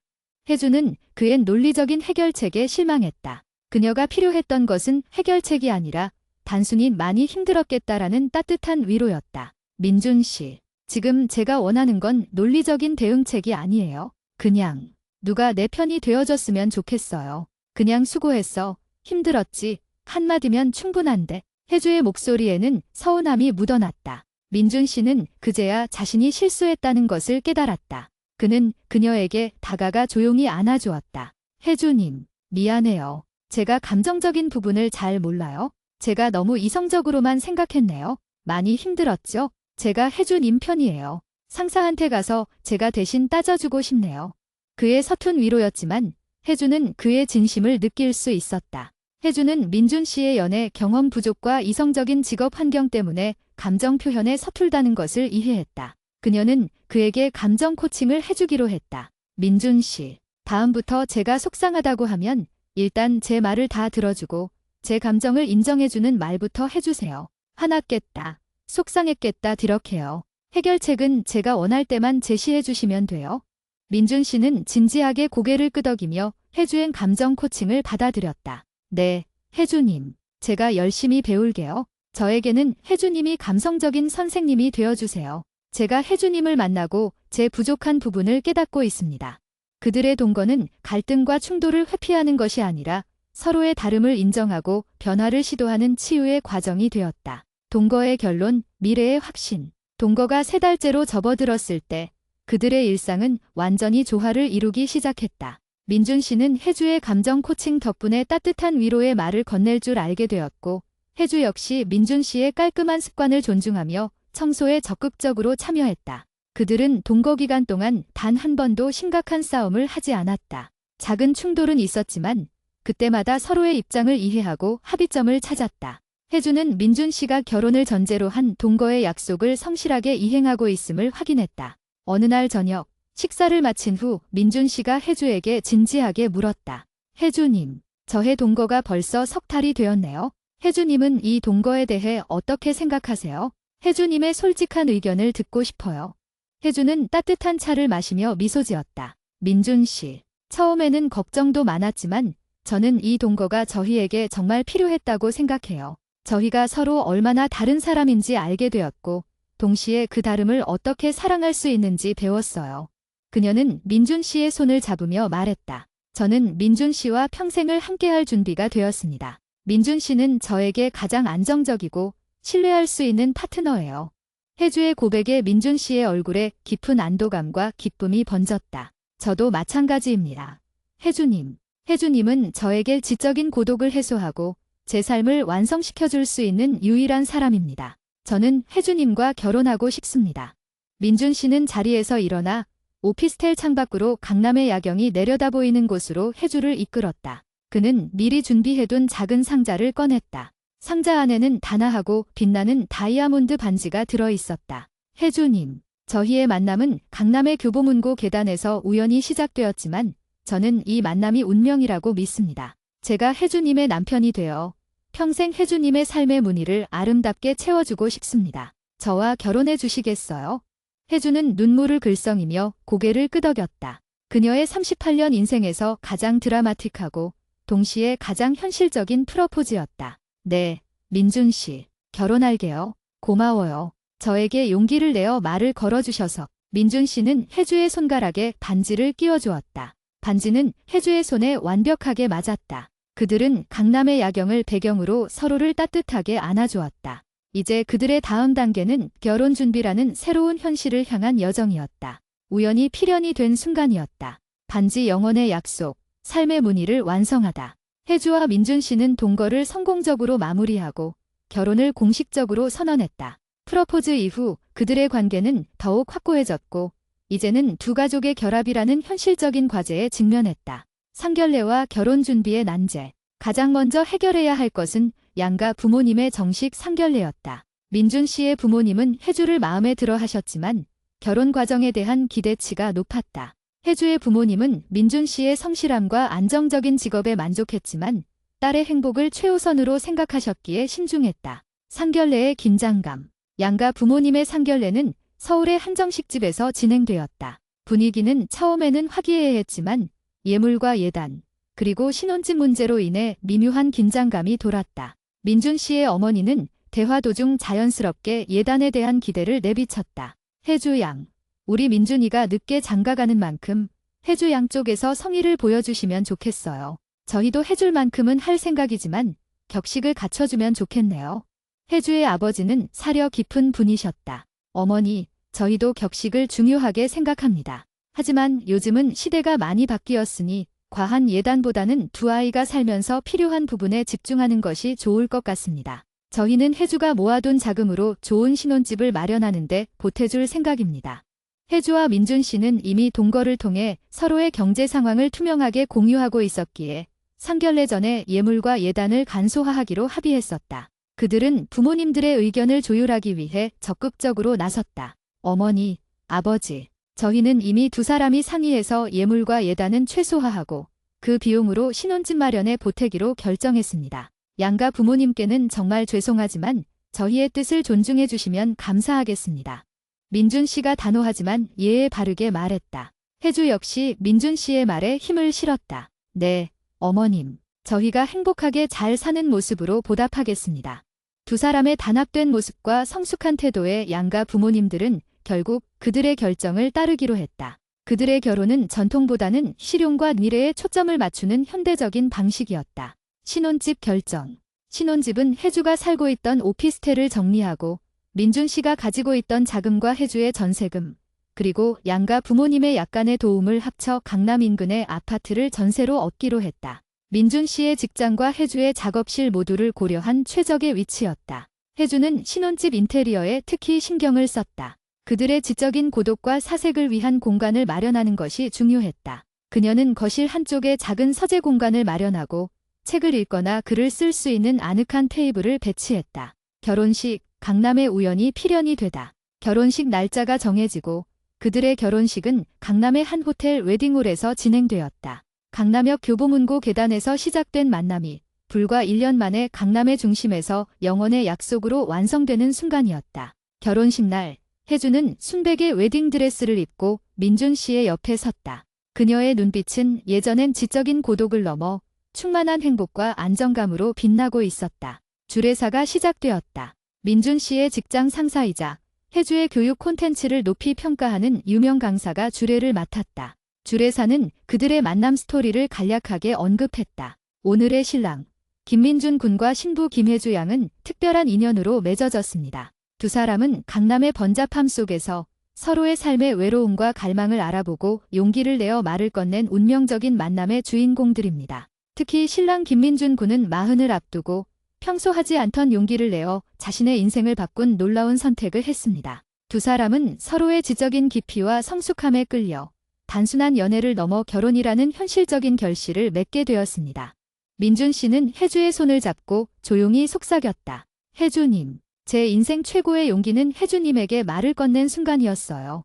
혜주는 그의 논리적인 해결책에 실망했다. 그녀가 필요했던 것은 해결책이 아니라 단순히 많이 힘들었겠다라는 따뜻한 위로였다. 민준 씨, 지금 제가 원하는 건 논리적인 대응책이 아니에요. 그냥 누가 내 편이 되어줬으면 좋겠어요. 그냥 수고했어. 힘들었지. 한마디면 충분한데. 혜주의 목소리에는 서운함이 묻어났다. 민준 씨는 그제야 자신이 실수했다는 것을 깨달았다. 그는 그녀에게 다가가 조용히 안아주었다. 혜주님, 미안해요. 제가 감정적인 부분을 잘 몰라요. 제가 너무 이성적으로만 생각했네요. 많이 힘들었죠? 제가 혜주님 편이에요. 상사한테 가서 제가 대신 따져주고 싶네요. 그의 서툰 위로였지만 혜주는 그의 진심을 느낄 수 있었다. 혜주는 민준 씨의 연애 경험 부족과 이성적인 직업 환경 때문에 감정 표현에 서툴다는 것을 이해했다. 그녀는 그에게 감정 코칭을 해주기로 했다. 민준 씨, 다음부터 제가 속상하다고 하면 일단 제 말을 다 들어주고 제 감정을 인정해주는 말부터 해주세요. 화났겠다, 속상했겠다 이렇게요. 해결책은 제가 원할 때만 제시해주시면 돼요. 민준 씨는 진지하게 고개를 끄덕이며 혜주의 감정 코칭을 받아들였다. 네, 혜주님. 제가 열심히 배울게요. 저에게는 혜주님이 감성적인 선생님이 되어주세요. 제가 혜주님을 만나고 제 부족한 부분을 깨닫고 있습니다. 그들의 동거는 갈등과 충돌을 회피하는 것이 아니라 서로의 다름을 인정하고 변화를 시도하는 치유의 과정이 되었다. 동거의 결론, 미래의 확신. 동거가 3달째로 접어들었을 때 그들의 일상은 완전히 조화를 이루기 시작했다. 민준 씨는 혜주의 감정 코칭 덕분에 따뜻한 위로의 말을 건넬 줄 알게 되었고 혜주 역시 민준 씨의 깔끔한 습관을 존중하며 청소에 적극적으로 참여했다. 그들은 동거 기간 동안 단 한 번도 심각한 싸움을 하지 않았다. 작은 충돌은 있었지만 그때마다 서로의 입장을 이해하고 합의점을 찾았다. 혜주는 민준 씨가 결혼을 전제로 한 동거의 약속을 성실하게 이행하고 있음을 확인했다. 어느 날 저녁, 식사를 마친 후 민준 씨가 혜주에게 진지하게 물었다. 혜주님, 저의 동거가 벌써 석 달이 되었네요. 혜주님은 이 동거에 대해 어떻게 생각하세요? 혜주님의 솔직한 의견을 듣고 싶어요. 혜주는 따뜻한 차를 마시며 미소 지었다. 민준 씨, 처음에는 걱정도 많았지만 저는 이 동거가 저희에게 정말 필요했다고 생각해요. 저희가 서로 얼마나 다른 사람인지 알게 되었고 동시에 그 다름을 어떻게 사랑할 수 있는지 배웠어요. 그녀는 민준 씨의 손을 잡으며 말했다. 저는 민준 씨와 평생을 함께할 준비가 되었습니다. 민준 씨는 저에게 가장 안정적이고 신뢰할 수 있는 파트너예요. 혜주의 고백에 민준 씨의 얼굴에 깊은 안도감과 기쁨이 번졌다. 저도 마찬가지입니다. 혜주님은 저에게 지적인 고독을 해소하고 제 삶을 완성시켜줄 수 있는 유일한 사람입니다. 저는 혜주님과 결혼하고 싶습니다. 민준 씨는 자리에서 일어나 오피스텔 창밖으로 강남의 야경이 내려다 보이는 곳으로 혜주를 이끌었다. 그는 미리 준비해둔 작은 상자를 꺼냈다. 상자 안에는 단아하고 빛나는 다이아몬드 반지가 들어있었다. 혜주님, 저희의 만남은 강남의 교보문고 계단에서 우연히 시작되었지만 저는 이 만남이 운명이라고 믿습니다. 제가 혜주님의 남편이 되어 평생 혜주님의 삶의 무늬를 아름답게 채워주고 싶습니다. 저와 결혼해 주시겠어요? 혜주는 눈물을 글썽이며 고개를 끄덕였다. 그녀의 38년 인생에서 가장 드라마틱하고 동시에 가장 현실적인 프러포즈였다. 네, 민준 씨, 결혼할게요. 고마워요. 저에게 용기를 내어 말을 걸어주셔서. 민준 씨는 혜주의 손가락에 반지를 끼워주었다. 반지는 혜주의 손에 완벽하게 맞았다. 그들은 강남의 야경을 배경으로 서로를 따뜻하게 안아주었다. 이제 그들의 다음 단계는 결혼 준비라는 새로운 현실을 향한 여정이었다. 우연히 필연이 된 순간이었다. 반지 영원의 약속, 삶의 무늬를 완성하다. 혜주와 민준 씨는 동거를 성공적으로 마무리하고 결혼을 공식적으로 선언했다. 프러포즈 이후 그들의 관계는 더욱 확고해졌고 이제는 두 가족의 결합이라는 현실적인 과제에 직면했다. 상견례와 결혼 준비의 난제. 가장 먼저 해결해야 할 것은 양가 부모님의 정식 상견례였다. 민준 씨의 부모님은 혜주를 마음에 들어 하셨지만 결혼 과정에 대한 기대치가 높았다. 혜주의 부모님은 민준 씨의 성실함과 안정적인 직업에 만족했지만 딸의 행복을 최우선으로 생각하셨기에 신중했다. 상견례의 긴장감. 양가 부모님의 상견례는 서울의 한정식집에서 진행되었다. 분위기는 처음에는 화기애애했지만 예물과 예단, 그리고 신혼집 문제로 인해 미묘한 긴장감이 돌았다. 민준 씨의 어머니는 대화 도중 자연스럽게 예단에 대한 기대를 내비쳤다. 혜주 양, 우리 민준이가 늦게 장가가는 만큼 혜주 양 쪽에서 성의를 보여주시면 좋겠어요. 저희도 해줄 만큼은 할 생각이지만 격식을 갖춰주면 좋겠네요. 혜주의 아버지는 사려 깊은 분이셨다. 어머니, 저희도 격식을 중요하게 생각합니다. 하지만 요즘은 시대가 많이 바뀌었으니 과한 예단보다는 두 아이가 살면서 필요한 부분에 집중하는 것이 좋을 것 같습니다. 저희는 혜주가 모아둔 자금으로 좋은 신혼집을 마련하는데 보태줄 생각입니다. 혜주와 민준 씨는 이미 동거를 통해 서로의 경제 상황을 투명하게 공유하고 있었기에 상견례 전에 예물과 예단을 간소화하기로 합의했었다. 그들은 부모님들의 의견을 조율하기 위해 적극적으로 나섰다. 어머니, 아버지, 저희는 이미 두 사람이 상의해서 예물과 예단은 최소화하고 그 비용으로 신혼집 마련에 보태기로 결정했습니다. 양가 부모님께는 정말 죄송하지만 저희의 뜻을 존중해 주시면 감사하겠습니다. 민준 씨가 단호하지만 예에 바르게 말했다. 혜주 역시 민준 씨의 말에 힘을 실었다. 네, 어머님. 저희가 행복하게 잘 사는 모습으로 보답하겠습니다. 두 사람의 단합된 모습과 성숙한 태도에 양가 부모님들은 결국 그들의 결정을 따르기로 했다. 그들의 결혼은 전통보다는 실용과 미래에 초점을 맞추는 현대적인 방식이었다. 신혼집 결정. 신혼집은 혜주가 살고 있던 오피스텔을 정리하고 민준 씨가 가지고 있던 자금과 혜주의 전세금, 그리고 양가 부모님의 약간의 도움을 합쳐 강남 인근의 아파트를 전세로 얻기로 했다. 민준 씨의 직장과 혜주의 작업실 모두를 고려한 최적의 위치였다. 혜주는 신혼집 인테리어에 특히 신경을 썼다. 그들의 지적인 고독과 사색을 위한 공간을 마련하는 것이 중요했다. 그녀는 거실 한쪽에 작은 서재 공간을 마련하고 책을 읽거나 글을 쓸 수 있는 아늑한 테이블을 배치했다. 결혼식, 강남에 우연히 필연이 되다. 결혼식 날짜가 정해지고 그들의 결혼식은 강남의 한 호텔 웨딩홀에서 진행되었다. 강남역 교보문고 계단에서 시작된 만남이 불과 1년 만에 강남의 중심에서 영원의 약속으로 완성되는 순간이었다. 결혼식 날, 혜주는 순백의 웨딩드레스를 입고 민준 씨의 옆에 섰다. 그녀의 눈빛은 예전엔 지적인 고독을 넘어 충만한 행복과 안정감으로 빛나고 있었다. 주례사가 시작되었다. 민준 씨의 직장 상사이자 혜주의 교육 콘텐츠를 높이 평가하는 유명 강사가 주례를 맡았다. 주례사는 그들의 만남 스토리를 간략하게 언급했다. 오늘의 신랑, 김민준 군과 신부 김혜주 양은 특별한 인연으로 맺어졌습니다. 두 사람은 강남의 번잡함 속에서 서로의 삶의 외로움과 갈망을 알아보고 용기를 내어 말을 건넨 운명적인 만남의 주인공들입니다. 특히 신랑 김민준 군은 마흔을 앞두고 평소 하지 않던 용기를 내어 자신의 인생을 바꾼 놀라운 선택을 했습니다. 두 사람은 서로의 지적인 깊이와 성숙함에 끌려 단순한 연애를 넘어 결혼이라는 현실적인 결실을 맺게 되었습니다. 민준 씨는 혜주의 손을 잡고 조용히 속삭였다. 혜주님, 제 인생 최고의 용기는 혜주님에게 말을 건넨 순간이었어요.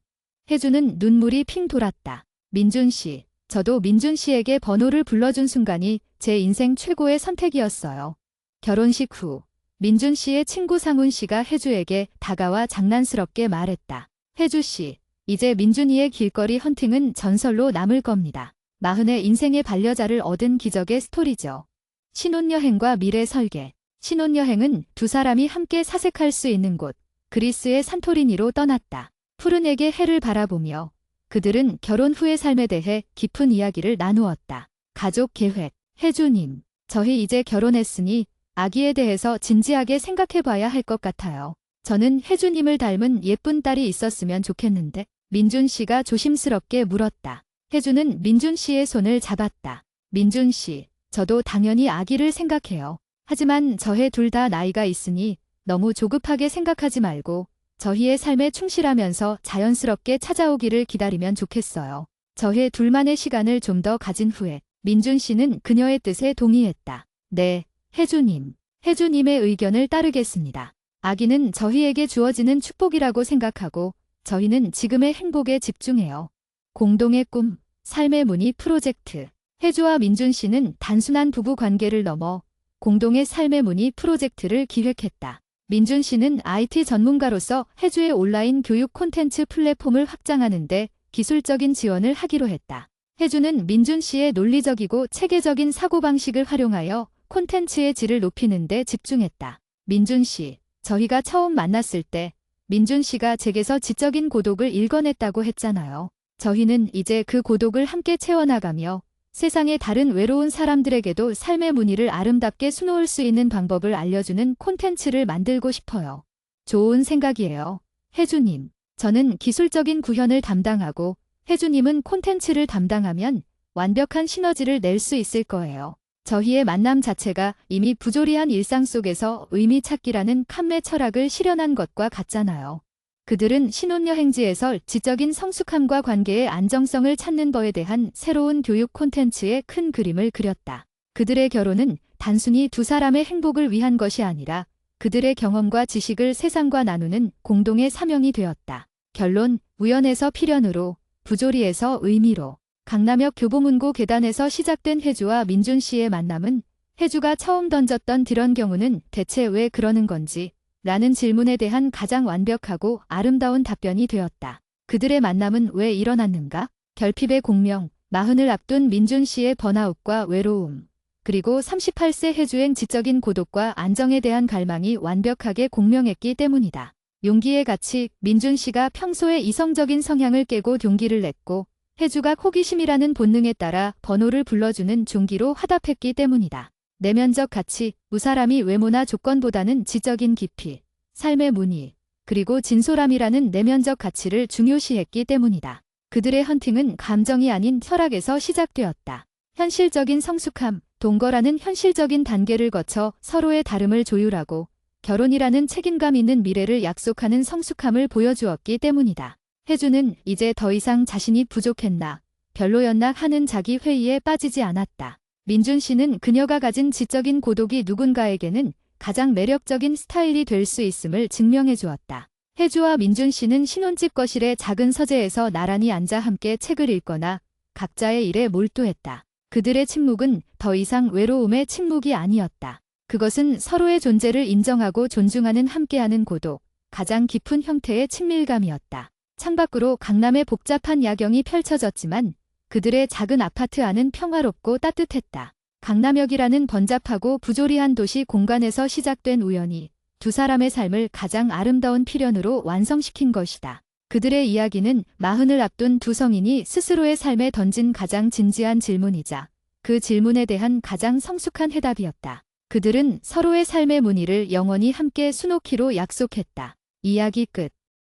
혜주는 눈물이 핑 돌았다. 민준 씨, 저도 민준 씨에게 번호를 불러준 순간이 제 인생 최고의 선택이었어요. 결혼식 후 민준 씨의 친구 상훈 씨가 혜주에게 다가와 장난스럽게 말했다. 혜주 씨, 이제 민준이의 길거리 헌팅은 전설로 남을 겁니다. 마흔의 인생의 반려자를 얻은 기적의 스토리죠. 신혼여행과 미래 설계. 신혼여행은 두 사람이 함께 사색할 수 있는 곳, 그리스의 산토리니로 떠났다. 푸른에게 해를 바라보며 그들은 결혼 후의 삶에 대해 깊은 이야기를 나누었다. 가족 계획. 혜주님, 저희 이제 결혼했으니 아기에 대해서 진지하게 생각해봐야 할 것 같아요. 저는 혜주님을 닮은 예쁜 딸이 있었으면 좋겠는데. 민준 씨가 조심스럽게 물었다. 혜주는 민준 씨의 손을 잡았다. 민준 씨, 저도 당연히 아기를 생각해요. 하지만 저희 둘 다 나이가 있으니 너무 조급하게 생각하지 말고 저희의 삶에 충실하면서 자연스럽게 찾아오기를 기다리면 좋겠어요. 저희 둘만의 시간을 좀 더 가진 후에 민준 씨는 그녀의 뜻에 동의했다. 네, 혜주님. 혜주님의 의견을 따르겠습니다. 아기는 저희에게 주어지는 축복이라고 생각하고 저희는 지금의 행복에 집중해요. 공동의 꿈, 삶의 문의 프로젝트. 혜주와 민준 씨는 단순한 부부 관계를 넘어 공동의 삶의 문의 프로젝트를 기획했다. 민준 씨는 IT 전문가로서 혜주의 온라인 교육 콘텐츠 플랫폼을 확장하는 데 기술적인 지원을 하기로 했다. 혜주는 민준 씨의 논리적이고 체계적인 사고방식을 활용하여 콘텐츠의 질을 높이는 데 집중했다. 민준 씨, 저희가 처음 만났을 때 민준 씨가 제게서 지적인 고독을 읽어냈다고 했잖아요. 저희는 이제 그 고독을 함께 채워나가며 세상의 다른 외로운 사람들에게도 삶의 무늬를 아름답게 수놓을 수 있는 방법을 알려주는 콘텐츠를 만들고 싶어요. 좋은 생각이에요. 혜주님, 저는 기술적인 구현을 담당하고 혜주님은 콘텐츠를 담당하면 완벽한 시너지를 낼 수 있을 거예요. 저희의 만남 자체가 이미 부조리한 일상 속에서 의미 찾기라는 칸메 철학을 실현한 것과 같잖아요. 그들은 신혼여행지에서 지적인 성숙함과 관계의 안정성을 찾는 거에 대한 새로운 교육 콘텐츠의 큰 그림을 그렸다. 그들의 결혼은 단순히 두 사람의 행복을 위한 것이 아니라 그들의 경험과 지식을 세상과 나누는 공동의 사명이 되었다. 결론, 우연에서 필연으로, 부조리에서 의미로. 강남역 교보문고 계단에서 시작된 혜주와 민준 씨의 만남은 혜주가 처음 던졌던 "그런 경우는 대체 왜 그러는 건지?" 라는 질문에 대한 가장 완벽하고 아름다운 답변이 되었다. 그들의 만남은 왜 일어났는가? 결핍의 공명, 마흔을 앞둔 민준 씨의 번아웃과 외로움, 그리고 38세 혜주의 지적인 고독과 안정에 대한 갈망이 완벽하게 공명했기 때문이다. 용기의 가치, 민준 씨가 평소의 이성적인 성향을 깨고 용기를 냈고 혜주가 호기심이라는 본능에 따라 번호를 불러주는 종기로 화답했기 때문이다. 내면적 가치, 두 사람이 외모나 조건보다는 지적인 깊이, 삶의 무늬, 그리고 진솔함이라는 내면적 가치를 중요시했기 때문이다. 그들의 헌팅은 감정이 아닌 철학에서 시작되었다. 현실적인 성숙함, 동거라는 현실적인 단계를 거쳐 서로의 다름을 조율하고 결혼이라는 책임감 있는 미래를 약속하는 성숙함을 보여주었기 때문이다. 혜주는 이제 더 이상 자신이 부족했나, 별로였나 하는 자기 회의에 빠지지 않았다. 민준 씨는 그녀가 가진 지적인 고독이 누군가에게는 가장 매력적인 스타일이 될 수 있음을 증명해 주었다. 혜주와 민준 씨는 신혼집 거실의 작은 서재에서 나란히 앉아 함께 책을 읽거나 각자의 일에 몰두했다. 그들의 침묵은 더 이상 외로움의 침묵이 아니었다. 그것은 서로의 존재를 인정하고 존중하는 함께하는 고독, 가장 깊은 형태의 친밀감이었다. 창밖으로 강남의 복잡한 야경이 펼쳐졌지만 그들의 작은 아파트 안은 평화롭고 따뜻했다. 강남역이라는 번잡하고 부조리한 도시 공간에서 시작된 우연이 두 사람의 삶을 가장 아름다운 필연으로 완성시킨 것이다. 그들의 이야기는 마흔을 앞둔 두 성인이 스스로의 삶에 던진 가장 진지한 질문이자 그 질문에 대한 가장 성숙한 해답이었다. 그들은 서로의 삶의 무늬를 영원히 함께 수놓기로 약속했다. 이야기 끝.